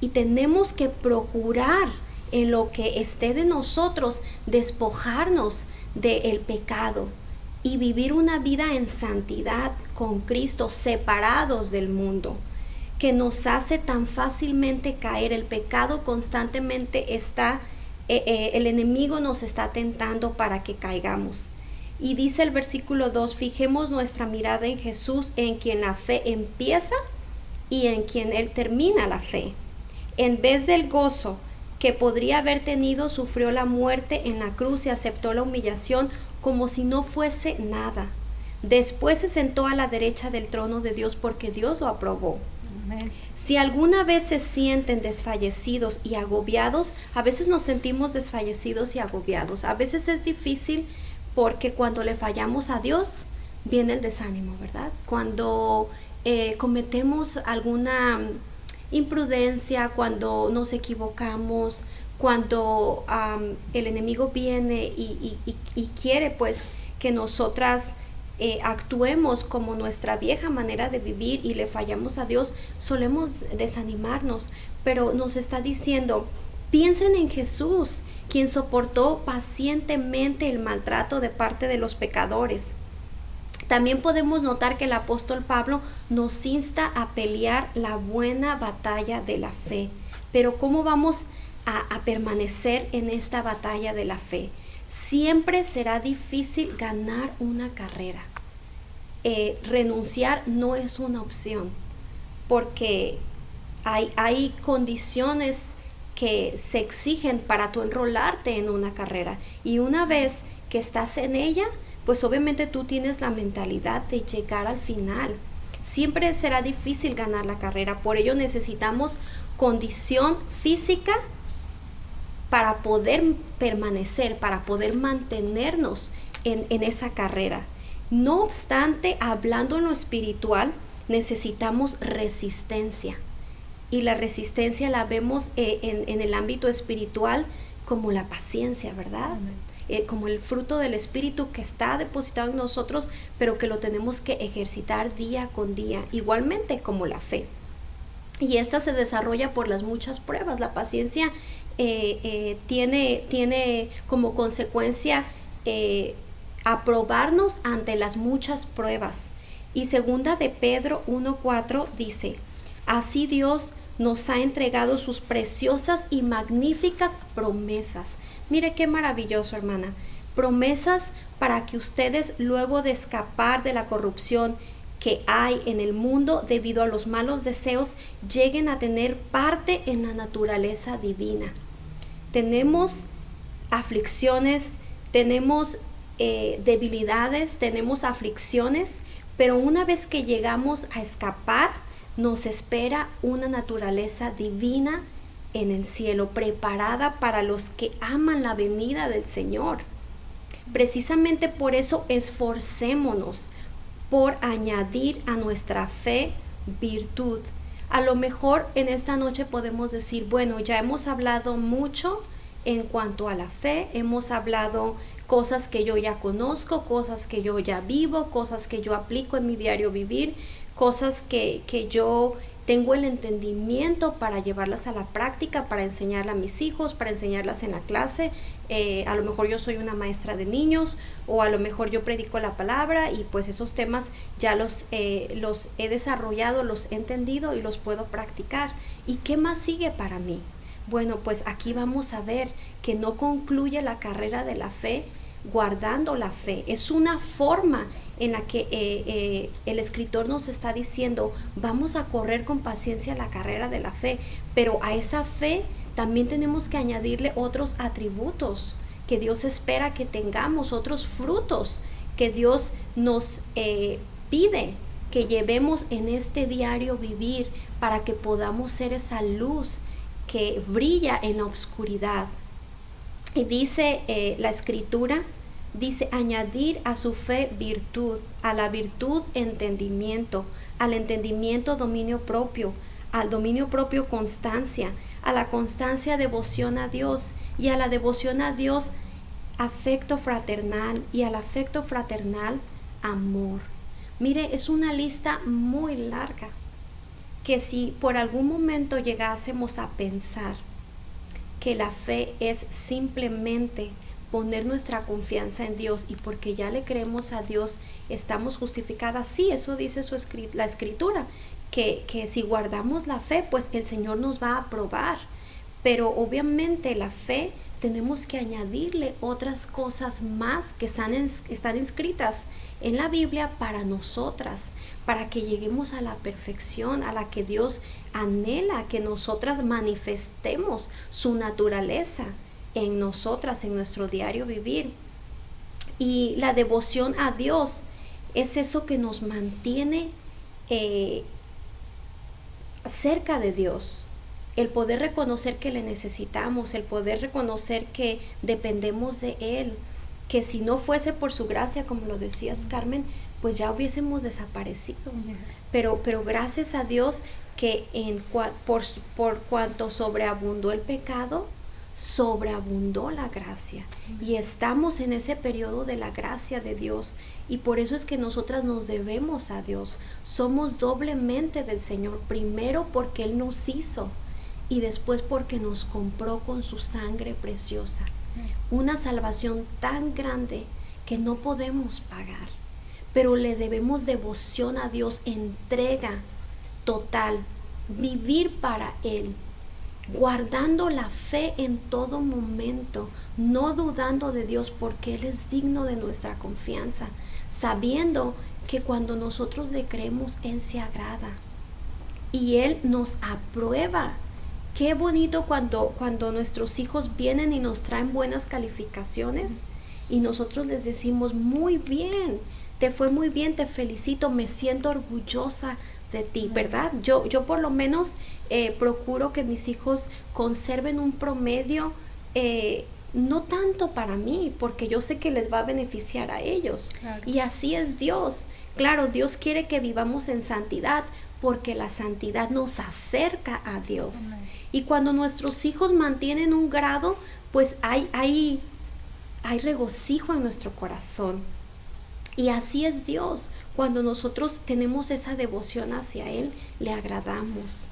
y tenemos que procurar en lo que esté de nosotros despojarnos del pecado y vivir una vida en santidad con Cristo, separados del mundo que nos hace tan fácilmente caer. El pecado constantemente el enemigo nos está tentando para que caigamos. Y dice el versículo 2, fijemos nuestra mirada en Jesús, en quien la fe empieza y en quien Él termina la fe. En vez del gozo que podría haber tenido, sufrió la muerte en la cruz y aceptó la humillación como si no fuese nada. Después se sentó a la derecha del trono de Dios porque Dios lo aprobó. Amén. Si alguna vez se sienten desfallecidos y agobiados, a veces nos sentimos desfallecidos y agobiados. A veces es difícil porque cuando le fallamos a Dios, viene el desánimo, ¿verdad? Cuando cometemos alguna imprudencia, cuando nos equivocamos, cuando el enemigo viene y quiere pues que nosotras actuemos como nuestra vieja manera de vivir y le fallamos a Dios, solemos desanimarnos, pero nos está diciendo, piensen en Jesús, quien soportó pacientemente el maltrato de parte de los pecadores. También podemos notar que el apóstol Pablo nos insta a pelear la buena batalla de la fe. Pero ¿cómo vamos a permanecer en esta batalla de la fe? Siempre será difícil ganar una carrera. Renunciar no es una opción, porque Hay condiciones que se exigen para tú enrolarte en una carrera, y una vez que estás en ella, pues obviamente tú tienes la mentalidad de llegar al final. Siempre será difícil ganar la carrera, por ello necesitamos condición física para poder permanecer, para poder mantenernos en esa carrera. No obstante, hablando en lo espiritual, necesitamos resistencia. Y la resistencia la vemos en el ámbito espiritual como la paciencia, ¿verdad? Como el fruto del Espíritu que está depositado en nosotros, pero que lo tenemos que ejercitar día con día, igualmente como la fe. Y esta se desarrolla por las muchas pruebas. La paciencia tiene como consecuencia aprobarnos ante las muchas pruebas. Y segunda de Pedro 1:4 dice: así Dios nos ha entregado sus preciosas y magníficas promesas. Mire qué maravilloso, hermana. Promesas para que ustedes, luego de escapar de la corrupción que hay en el mundo debido a los malos deseos, lleguen a tener parte en la naturaleza divina. Tenemos aflicciones, tenemos debilidades, tenemos aflicciones, pero una vez que llegamos a escapar, nos espera una naturaleza divina en el cielo, preparada para los que aman la venida del Señor. Precisamente por eso esforcémonos por añadir a nuestra fe virtud. A lo mejor en esta noche podemos decir, bueno, ya hemos hablado mucho en cuanto a la fe, hemos hablado cosas que yo ya conozco, cosas que yo ya vivo, cosas que yo aplico en mi diario vivir, cosas que yo tengo el entendimiento para llevarlas a la práctica, para enseñarlas a mis hijos, para enseñarlas en la clase. A lo mejor yo soy una maestra de niños, o a lo mejor yo predico la palabra, y pues esos temas ya los he desarrollado, los he entendido y los puedo practicar. ¿Y qué más sigue para mí? Bueno, pues aquí vamos a ver que no concluye la carrera de la fe guardando la fe. Es una forma en la que el escritor nos está diciendo, vamos a correr con paciencia la carrera de la fe, pero a esa fe también tenemos que añadirle otros atributos que Dios espera que tengamos, otros frutos que Dios nos pide que llevemos en este diario vivir, para que podamos ser esa luz que brilla en la oscuridad. Y dice la escritura, dice, añadir a su fe virtud, a la virtud entendimiento, al entendimiento dominio propio, al dominio propio constancia, a la constancia devoción a Dios, y a la devoción a Dios afecto fraternal, y al afecto fraternal amor. Mire, es una lista muy larga, que si por algún momento llegásemos a pensar que la fe es simplemente poner nuestra confianza en Dios, y porque ya le creemos a Dios estamos justificadas, sí, eso dice la escritura, que si guardamos la fe, pues el Señor nos va a aprobar. Pero obviamente la fe tenemos que añadirle otras cosas más que están inscritas en la Biblia para nosotras, para que lleguemos a la perfección a la que Dios anhela que nosotras manifestemos su naturaleza en nosotras, en nuestro diario vivir. Y la devoción a Dios es eso que nos mantiene cerca de Dios, el poder reconocer que le necesitamos, el poder reconocer que dependemos de Él, que si no fuese por su gracia, como lo decías, Carmen, pues ya hubiésemos desaparecido. Pero gracias a Dios que por cuanto sobreabundó el pecado, sobreabundó la gracia. Y estamos en ese periodo de la gracia de Dios, y por eso es que nosotras nos debemos a Dios. Somos doblemente del Señor, primero porque Él nos hizo, y después porque nos compró con su sangre preciosa. Una salvación tan grande que no podemos pagar, pero le debemos devoción a Dios, entrega total, vivir para Él, guardando la fe en todo momento, no dudando de Dios, porque Él es digno de nuestra confianza, sabiendo que cuando nosotros le creemos, Él se agrada. y Él nos aprueba. Qué bonito cuando nuestros hijos vienen y nos traen buenas calificaciones y nosotros les decimos, muy bien, te fue muy bien, te felicito, me siento orgullosa de ti, ¿verdad? Yo por lo menos procuro que mis hijos conserven un promedio, no tanto para mí, porque yo sé que les va a beneficiar a ellos. Claro. Y así es Dios. Claro, Dios quiere que vivamos en santidad, porque la santidad nos acerca a Dios. Amén. Y cuando nuestros hijos mantienen un grado, pues hay regocijo en nuestro corazón. Y así es Dios. Cuando nosotros tenemos esa devoción hacia Él, le agradamos.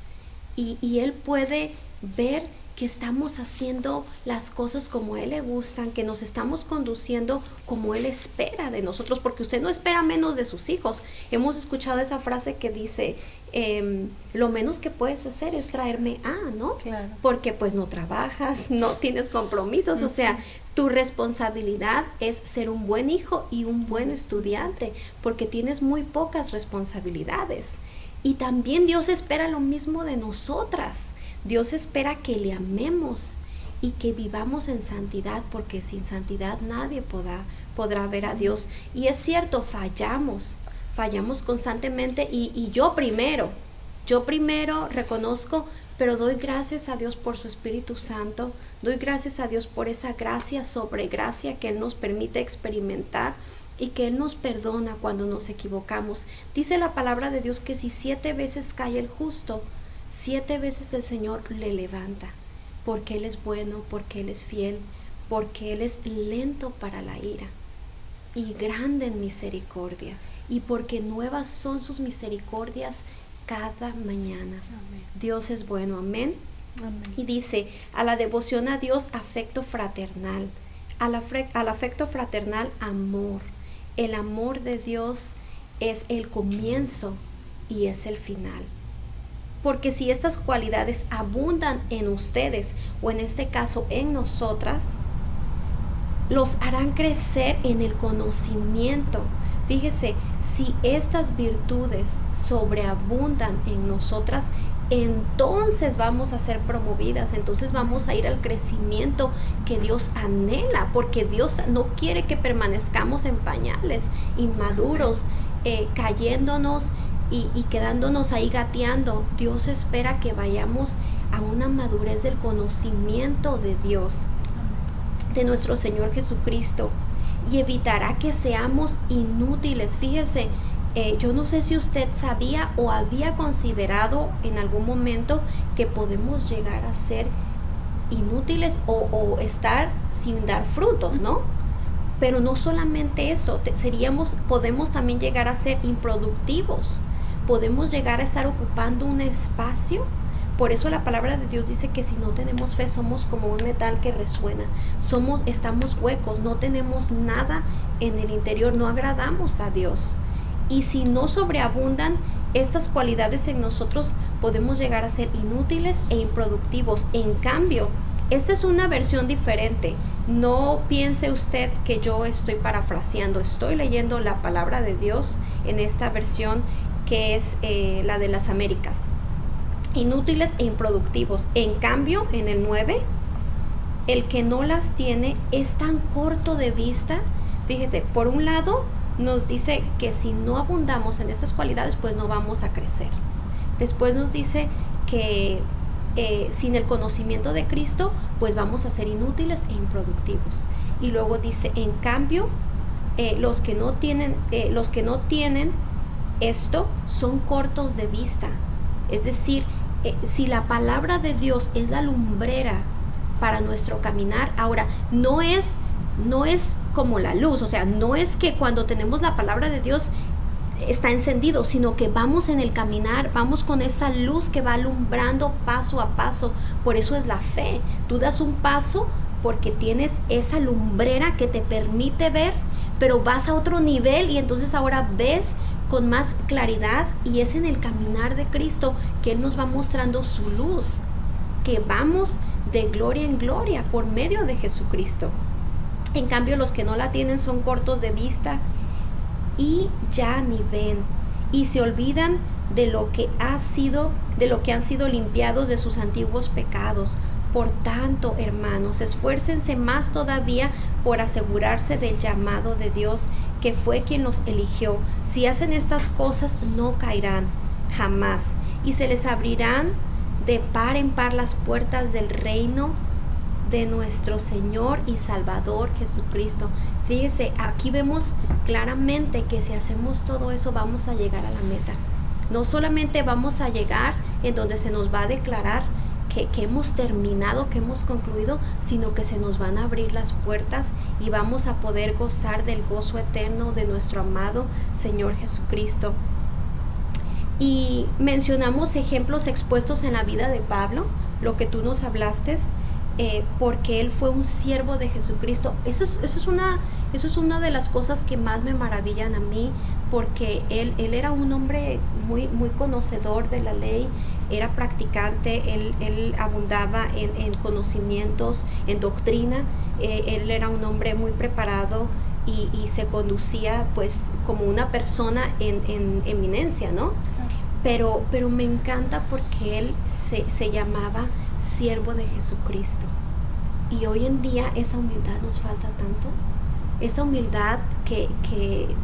Y Él puede ver que estamos haciendo las cosas como a Él le gustan, que nos estamos conduciendo como Él espera de nosotros, porque usted no espera menos de sus hijos. Hemos escuchado esa frase que dice, lo menos que puedes hacer es traerme ¿no? Claro. Porque pues no trabajas, no tienes compromisos, o sea, tu responsabilidad es ser un buen hijo y un buen estudiante, porque tienes muy pocas responsabilidades. Y también Dios espera lo mismo de nosotras. Dios espera que le amemos y que vivamos en santidad, porque sin santidad nadie podrá ver a Dios. Y es cierto, fallamos constantemente y yo primero reconozco, pero doy gracias a Dios por su Espíritu Santo, doy gracias a Dios por esa gracia sobre gracia que Él nos permite experimentar y que Él nos perdona cuando nos equivocamos. Dice la palabra de Dios que si 7 veces cae el justo, 7 veces el Señor le levanta, porque Él es bueno, porque Él es fiel, porque Él es lento para la ira y grande en misericordia, y porque nuevas son sus misericordias cada mañana. Amén. Dios es bueno, amén. Amén. Y dice, a la devoción a Dios, afecto fraternal, al afecto fraternal, amor. El amor de Dios es el comienzo y es el final. Porque si estas cualidades abundan en ustedes, o en este caso en nosotras, los harán crecer en el conocimiento. Fíjese, si estas virtudes sobreabundan en nosotras, entonces vamos a ser promovidas, entonces vamos a ir al crecimiento que Dios anhela, porque Dios no quiere que permanezcamos en pañales, inmaduros, cayéndonos y quedándonos ahí gateando. Dios espera que vayamos a una madurez del conocimiento de Dios, de nuestro Señor Jesucristo, y evitará que seamos inútiles. Fíjese, yo no sé si usted sabía o había considerado en algún momento que podemos llegar a ser inútiles o estar sin dar fruto, ¿no? Pero no solamente eso, podemos también llegar a ser improductivos, podemos llegar a estar ocupando un espacio. Por eso la palabra de Dios dice que si no tenemos fe somos como un metal que resuena, estamos huecos, no tenemos nada en el interior, no agradamos a Dios. Y si no sobreabundan estas cualidades en nosotros, podemos llegar a ser inútiles e improductivos. En cambio, esta es una versión diferente. No piense usted que yo estoy parafraseando, estoy leyendo la palabra de Dios en esta versión que es la de las Américas. Inútiles e improductivos. En cambio, en el 9, el que no las tiene es tan corto de vista. Fíjese, por un lado nos dice que si no abundamos en estas cualidades, pues no vamos a crecer. Después nos dice que sin el conocimiento de Cristo, pues vamos a ser inútiles e improductivos. Y luego dice, en cambio, los que no tienen esto son cortos de vista. Es decir, si la palabra de Dios es la lumbrera para nuestro caminar, ahora no es como la luz, o sea, no es que cuando tenemos la palabra de Dios está encendido, sino que vamos en el caminar, vamos con esa luz que va alumbrando paso a paso. Por eso es la fe. Tú das un paso porque tienes esa lumbrera que te permite ver, pero vas a otro nivel y entonces ahora ves con más claridad, y es en el caminar de Cristo que Él nos va mostrando su luz, que vamos de gloria en gloria por medio de Jesucristo. En cambio, los que no la tienen son cortos de vista y ya ni ven, y se olvidan de lo que han sido limpiados de sus antiguos pecados. Por tanto, hermanos, esfuércense más todavía por asegurarse del llamado de Dios, que fue quien los eligió. Si hacen estas cosas, no caerán jamás, y se les abrirán de par en par las puertas del reino de nuestro Señor y Salvador Jesucristo. Fíjese, aquí vemos claramente que si hacemos todo eso, vamos a llegar a la meta. No solamente vamos a llegar en donde se nos va a declarar que hemos terminado, que hemos concluido, sino que se nos van a abrir las puertas y vamos a poder gozar del gozo eterno de nuestro amado Señor Jesucristo. Y mencionamos ejemplos expuestos en la vida de Pablo, lo que tú nos hablaste, porque él fue un siervo de Jesucristo. Eso es una de las cosas que más me maravillan a mí, porque él era un hombre muy, muy conocedor de la ley, era practicante, él abundaba en conocimientos, en doctrina, él era un hombre muy preparado y se conducía pues como una persona en eminencia, ¿no? Pero me encanta porque él se llamaba siervo de Jesucristo. Y hoy en día esa humildad nos falta tanto, esa humildad que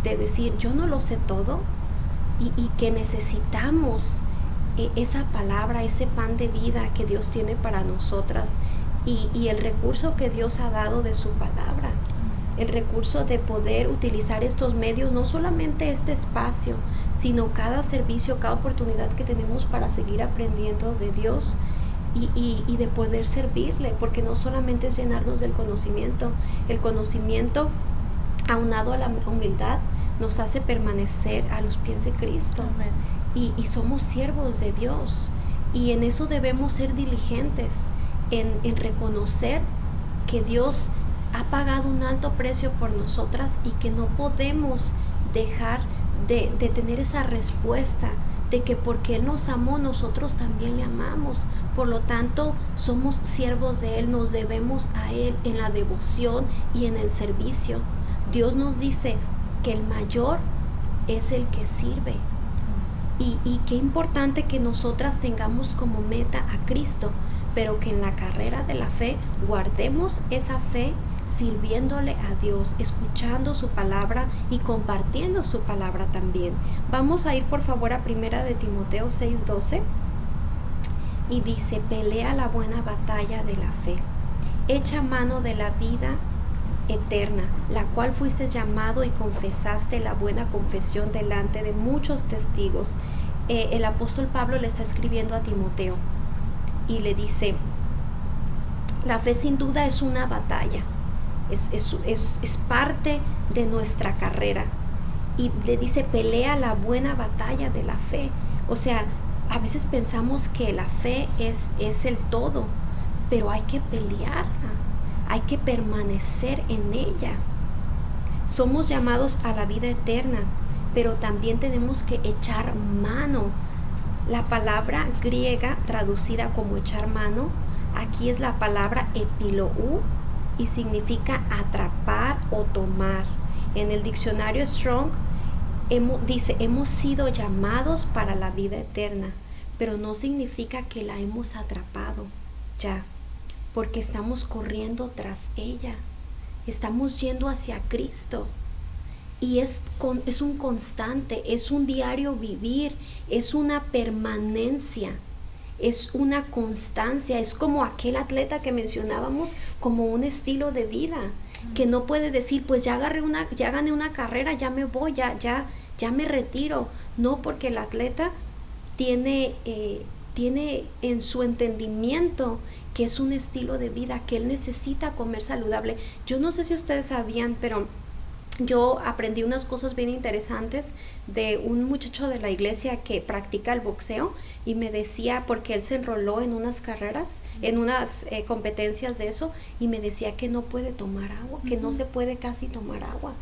de decir yo no lo sé todo y que necesitamos esa palabra, ese pan de vida que Dios tiene para nosotras y el recurso que Dios ha dado de su palabra, el recurso de poder utilizar estos medios, no solamente este espacio, sino cada servicio, cada oportunidad que tenemos para seguir aprendiendo de Dios y de poder servirle, porque no solamente es llenarnos del conocimiento, el conocimiento aunado a la humildad nos hace permanecer a los pies de Cristo. Amén. Y somos siervos de Dios, y en eso debemos ser diligentes, en reconocer que Dios ha pagado un alto precio por nosotras y que no podemos dejar de tener esa respuesta de que porque Él nos amó, nosotros también le amamos. Por lo tanto, somos siervos de Él, nos debemos a Él en la devoción y en el servicio. Dios nos dice que el mayor es el que sirve. Y qué importante que nosotras tengamos como meta a Cristo, pero que en la carrera de la fe guardemos esa fe sirviéndole a Dios, escuchando su palabra y compartiendo su palabra también. Vamos a ir por favor a 1 de Timoteo 6:12 y dice: pelea la buena batalla de la fe, echa mano de la vida eterna, la cual fuiste llamado y confesaste la buena confesión delante de muchos testigos. El apóstol Pablo le está escribiendo a Timoteo y le dice: la fe sin duda es una batalla, es parte de nuestra carrera, y le dice: pelea la buena batalla de la fe. O sea, a veces pensamos que la fe es el todo, pero hay que pelearla, hay que permanecer en ella. Somos llamados a la vida eterna, pero también tenemos que echar mano. La palabra griega traducida como echar mano, aquí es la palabra epilou y significa atrapar o tomar. En el diccionario Strong dice: hemos sido llamados para la vida eterna, pero no significa que la hemos atrapado ya, porque estamos corriendo tras ella, estamos yendo hacia Cristo, y es un constante, es un diario vivir, es una permanencia, es una constancia, es como aquel atleta que mencionábamos, como un estilo de vida, que no puede decir: pues ya gané una carrera, ya me voy, ya me retiro. No, porque el atleta tiene en su entendimiento que es un estilo de vida, que él necesita comer saludable. Yo no sé si ustedes sabían, pero yo aprendí unas cosas bien interesantes de un muchacho de la iglesia que practica el boxeo, y me decía, porque él se enroló en unas carreras, en unas competencias de eso, y me decía que no puede tomar agua, que no se puede casi tomar agua,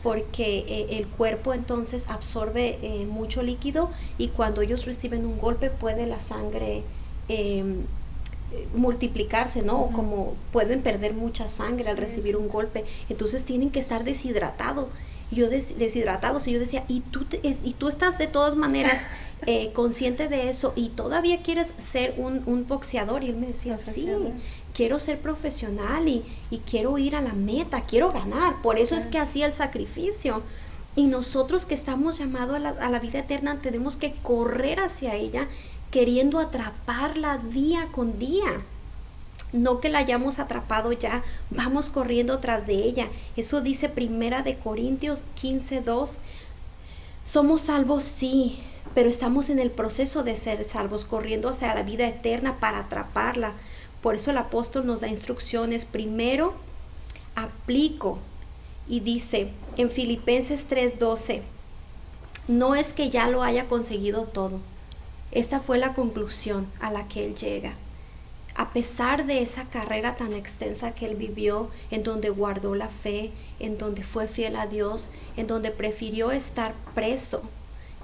porque el cuerpo entonces absorbe mucho líquido, y cuando ellos reciben un golpe puede la sangre multiplicarse, ¿no? Como pueden perder mucha sangre al recibir un golpe, entonces tienen que estar deshidratados. y yo deshidratados, y yo decía, y tú estás de todas maneras consciente de eso, y todavía quieres ser un boxeador. Y él me decía, sí, quiero ser profesional y quiero ir a la meta, quiero ganar, por eso es que hacía el sacrificio. Y nosotros que estamos llamados a la vida eterna, tenemos que correr hacia ella, queriendo atraparla día con día. No que la hayamos atrapado ya, vamos corriendo tras de ella. Eso dice 1 Corintios 15:2. Somos salvos, sí, pero estamos en el proceso de ser salvos, corriendo hacia la vida eterna para atraparla. Por eso el apóstol nos da instrucciones. Primero, aplico. Y dice en Filipenses 3:12, no es que ya lo haya conseguido todo. Esta fue la conclusión a la que él llega. A pesar de esa carrera tan extensa que él vivió, en donde guardó la fe, en donde fue fiel a Dios, en donde prefirió estar preso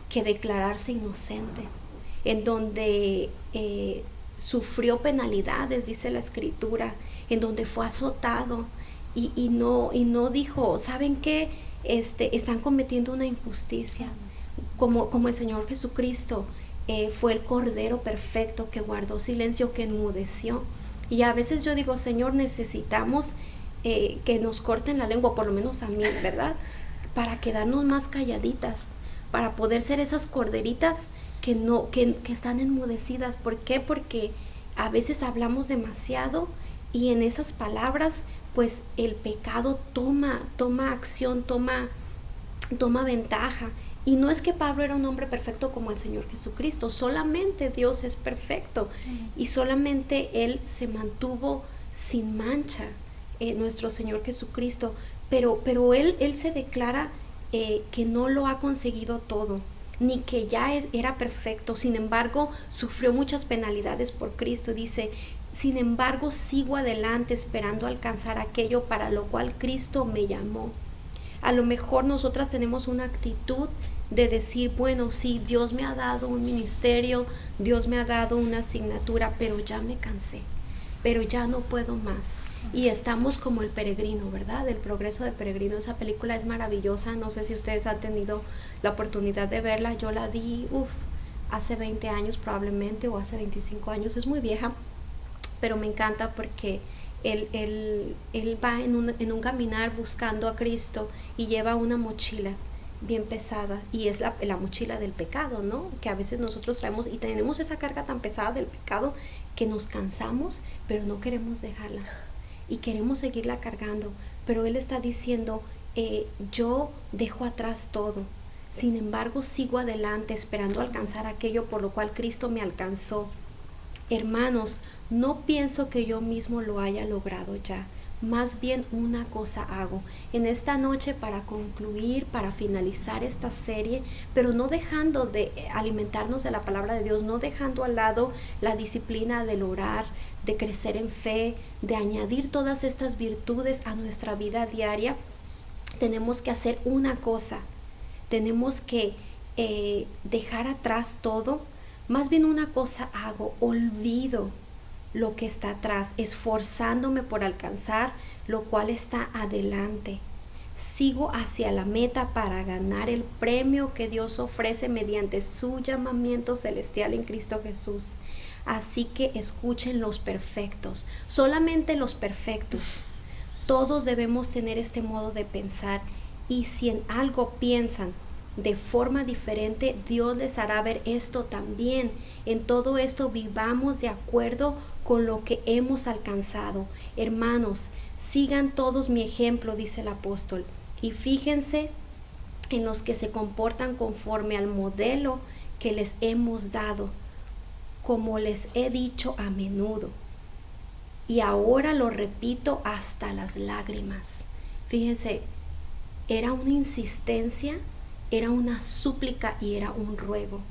que declararse inocente, en donde sufrió penalidades, dice la Escritura, en donde fue azotado y no dijo, ¿saben qué? Están cometiendo una injusticia, como el Señor Jesucristo. Fue el Cordero perfecto que guardó silencio, que enmudeció. Y a veces yo digo, Señor, necesitamos que nos corten la lengua, por lo menos a mí, ¿verdad? Para quedarnos más calladitas, para poder ser esas corderitas que están enmudecidas. ¿Por qué? Porque a veces hablamos demasiado y en esas palabras, pues el pecado toma acción, toma ventaja. Y no es que Pablo era un hombre perfecto como el Señor Jesucristo, solamente Dios es perfecto y solamente Él se mantuvo sin mancha, nuestro Señor Jesucristo, pero Él se declara que no lo ha conseguido todo, ni que ya era perfecto. Sin embargo, sufrió muchas penalidades por Cristo. Dice, sin embargo, sigo adelante esperando alcanzar aquello para lo cual Cristo me llamó. A lo mejor nosotras tenemos una actitud de decir, bueno, sí, Dios me ha dado un ministerio, Dios me ha dado una asignatura, pero ya me cansé, pero ya no puedo más. Y estamos como el peregrino, ¿verdad? El progreso del peregrino. Esa película es maravillosa. No sé si ustedes han tenido la oportunidad de verla. Yo la vi, hace 20 años probablemente, o hace 25 años. Es muy vieja, pero me encanta porque él va en un caminar buscando a Cristo y lleva una mochila bien pesada, y es la mochila del pecado, ¿no? Que a veces nosotros traemos y tenemos esa carga tan pesada del pecado que nos cansamos, pero no queremos dejarla y queremos seguirla cargando. Pero él está diciendo, yo dejo atrás todo, sin embargo sigo adelante esperando alcanzar aquello por lo cual Cristo me alcanzó. Hermanos, no pienso que yo mismo lo haya logrado ya, más bien una cosa hago. En esta noche, para concluir, para finalizar esta serie, pero no dejando de alimentarnos de la palabra de Dios, no dejando al lado la disciplina del orar, de crecer en fe, de añadir todas estas virtudes a nuestra vida diaria, tenemos que hacer una cosa. Tenemos que dejar atrás todo. Más bien una cosa hago, olvido lo que está atrás, esforzándome por alcanzar lo cual está adelante. Sigo hacia la meta para ganar el premio que Dios ofrece mediante su llamamiento celestial en Cristo Jesús. Así que escuchen los perfectos, solamente los perfectos. Todos debemos tener este modo de pensar, y si en algo piensan de forma diferente, Dios les hará ver esto también. En todo esto vivamos de acuerdo con lo que hemos alcanzado. Hermanos, sigan todos mi ejemplo, dice el apóstol, y fíjense en los que se comportan conforme al modelo que les hemos dado, como les he dicho a menudo, y ahora lo repito hasta las lágrimas. Fíjense, era una insistencia, era una súplica y era un ruego,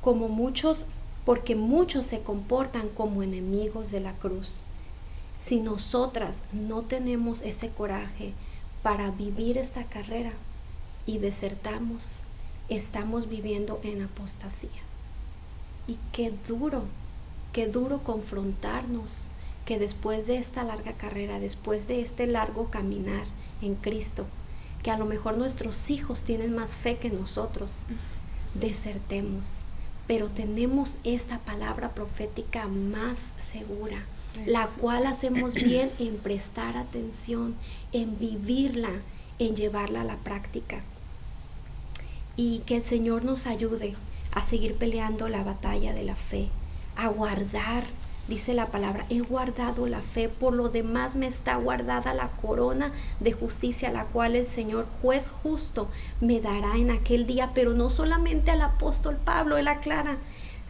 como muchos, porque muchos se comportan como enemigos de la cruz. Si nosotras no tenemos ese coraje para vivir esta carrera y desertamos, estamos viviendo en apostasía. Y qué duro confrontarnos que después de esta larga carrera, después de este largo caminar en Cristo, que a lo mejor nuestros hijos tienen más fe que nosotros, desertemos. Pero tenemos esta palabra profética más segura, la cual hacemos bien en prestar atención, en vivirla, en llevarla a la práctica. Y que el Señor nos ayude a seguir peleando la batalla de la fe, a guardar, dice la palabra, he guardado la fe, por lo demás me está guardada la corona de justicia, la cual el Señor, juez justo, me dará en aquel día, pero no solamente al apóstol Pablo, él aclara,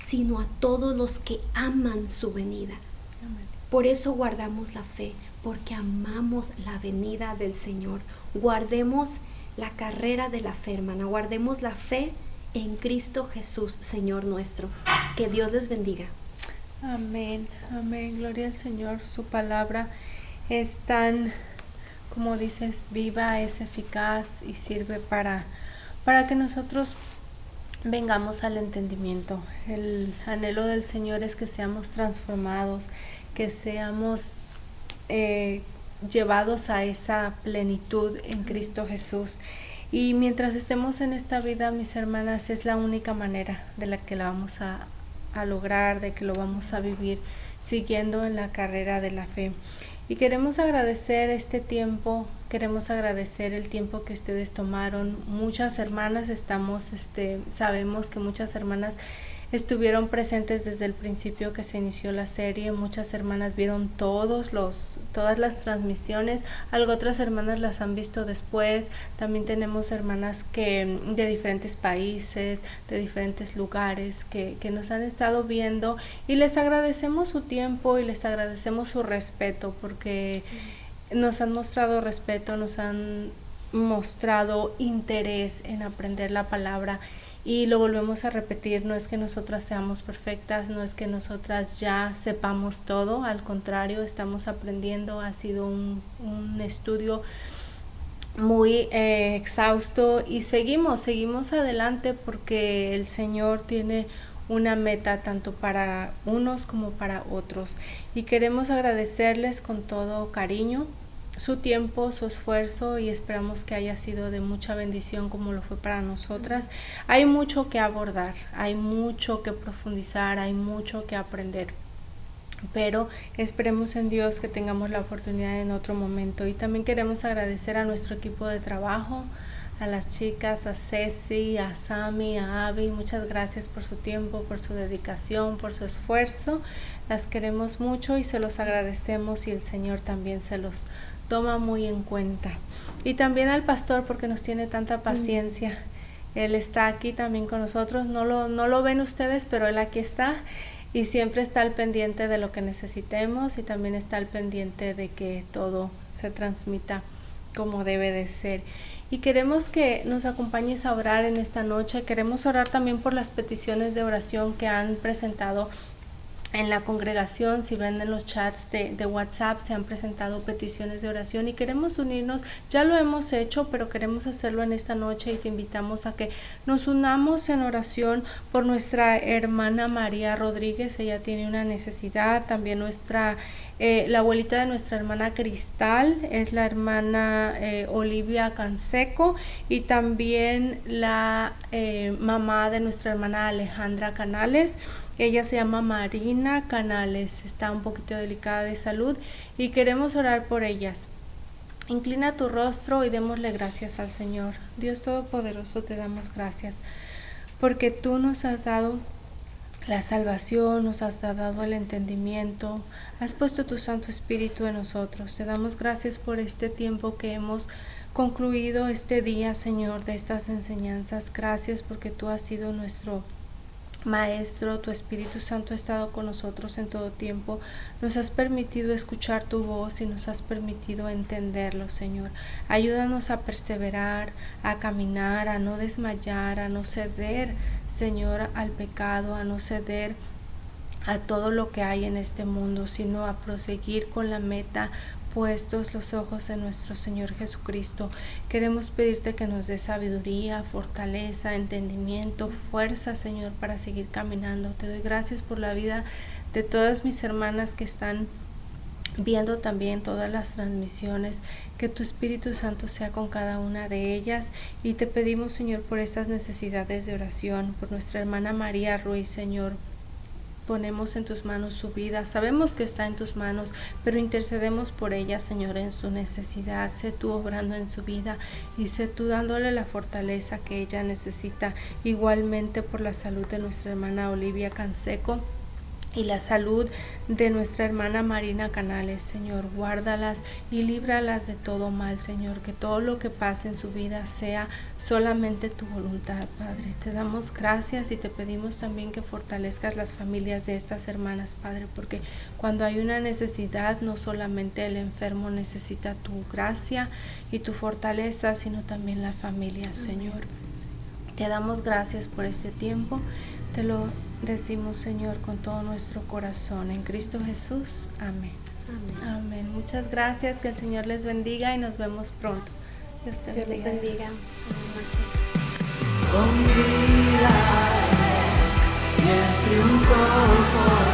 sino a todos los que aman su venida. Amén. Por eso guardamos la fe, porque amamos la venida del Señor. Guardemos la carrera de la fe, hermana, guardemos la fe en Cristo Jesús, Señor nuestro. Que Dios les bendiga. Amén, amén, gloria al Señor. Su palabra es tan, como dices, viva, es eficaz y sirve para que nosotros vengamos al entendimiento. El anhelo del Señor es que seamos transformados, que seamos llevados a esa plenitud en Cristo Jesús. Y mientras estemos en esta vida, mis hermanas, es la única manera de la que la vamos a lograr, de que lo vamos a vivir siguiendo en la carrera de la fe. Y queremos agradecer este tiempo, queremos agradecer el tiempo que ustedes tomaron. Muchas hermanas sabemos que muchas hermanas estuvieron presentes desde el principio que se inició la serie. Muchas hermanas vieron todas las transmisiones, algo otras hermanas las han visto después. También tenemos hermanas de diferentes países, de diferentes lugares que nos han estado viendo, y les agradecemos su tiempo y les agradecemos su respeto, porque nos han mostrado respeto, nos han mostrado interés en aprender la palabra. Y lo volvemos a repetir, no es que nosotras seamos perfectas, no es que nosotras ya sepamos todo, al contrario, estamos aprendiendo. Ha sido un estudio muy exhausto y seguimos adelante, porque el Señor tiene una meta tanto para unos como para otros. Y queremos agradecerles con todo cariño su tiempo, su esfuerzo, y esperamos que haya sido de mucha bendición como lo fue para nosotras. Hay mucho que abordar, hay mucho que profundizar, hay mucho que aprender, pero esperemos en Dios que tengamos la oportunidad en otro momento. Y también queremos agradecer a nuestro equipo de trabajo, a las chicas, a Ceci, a Sami, a Abby. Muchas gracias por su tiempo, por su dedicación, por su esfuerzo. Las queremos mucho y se los agradecemos, y el Señor también se los toma muy en cuenta. Y también al pastor, porque nos tiene tanta paciencia. Él está aquí también con nosotros, no lo ven ustedes, pero él aquí está y siempre está al pendiente de lo que necesitemos, y también está al pendiente de que todo se transmita como debe de ser. Y queremos que nos acompañes a orar en esta noche. Queremos orar también por las peticiones de oración que han presentado en la congregación. Si ven en los chats de WhatsApp, se han presentado peticiones de oración y queremos unirnos. Ya lo hemos hecho, pero queremos hacerlo en esta noche, y te invitamos a que nos unamos en oración por nuestra hermana María Rodríguez. Ella tiene una necesidad. También la abuelita de nuestra hermana Cristal es la hermana Olivia Canseco, y también la mamá de nuestra hermana Alejandra Canales. Ella se llama Marina Canales, está un poquito delicada de salud y queremos orar por ellas. Inclina tu rostro y démosle gracias al Señor. Dios Todopoderoso, te damos gracias porque tú nos has dado la salvación, nos has dado el entendimiento, has puesto tu Santo Espíritu en nosotros. Te damos gracias por este tiempo que hemos concluido este día, Señor, de estas enseñanzas. Gracias porque tú has sido nuestro Maestro, tu Espíritu Santo ha estado con nosotros en todo tiempo. Nos has permitido escuchar tu voz y nos has permitido entenderlo, Señor. Ayúdanos a perseverar, a caminar, a no desmayar, a no ceder, Señor, al pecado, a no ceder a todo lo que hay en este mundo, sino a proseguir con la meta, puestos los ojos en nuestro Señor Jesucristo. Queremos pedirte que nos dé sabiduría, fortaleza, entendimiento, fuerza, Señor, para seguir caminando. Te doy gracias por la vida de todas mis hermanas que están viendo también todas las transmisiones, que tu Espíritu Santo sea con cada una de ellas. Y te pedimos, Señor, por estas necesidades de oración, por nuestra hermana María Ruiz, Señor. Ponemos en tus manos su vida, sabemos que está en tus manos, pero intercedemos por ella, Señor, en su necesidad. Sé tú obrando en su vida y sé tú dándole la fortaleza que ella necesita. Igualmente por la salud de nuestra hermana Olivia Canseco y la salud de nuestra hermana Marina Canales, Señor, guárdalas y líbralas de todo mal, Señor, que todo lo que pase en su vida sea solamente tu voluntad, Padre. Te damos gracias y te pedimos también que fortalezcas las familias de estas hermanas, Padre, porque cuando hay una necesidad, no solamente el enfermo necesita tu gracia y tu fortaleza, sino también la familia, Señor. Te damos gracias por este tiempo. Te lo decimos, Señor, con todo nuestro corazón. En Cristo Jesús. Amén. Amén. Amén. Muchas gracias. Que el Señor les bendiga y nos vemos pronto. Dios te Dios les bendiga. bendiga. Buenas noches. Con vida y el triunfo por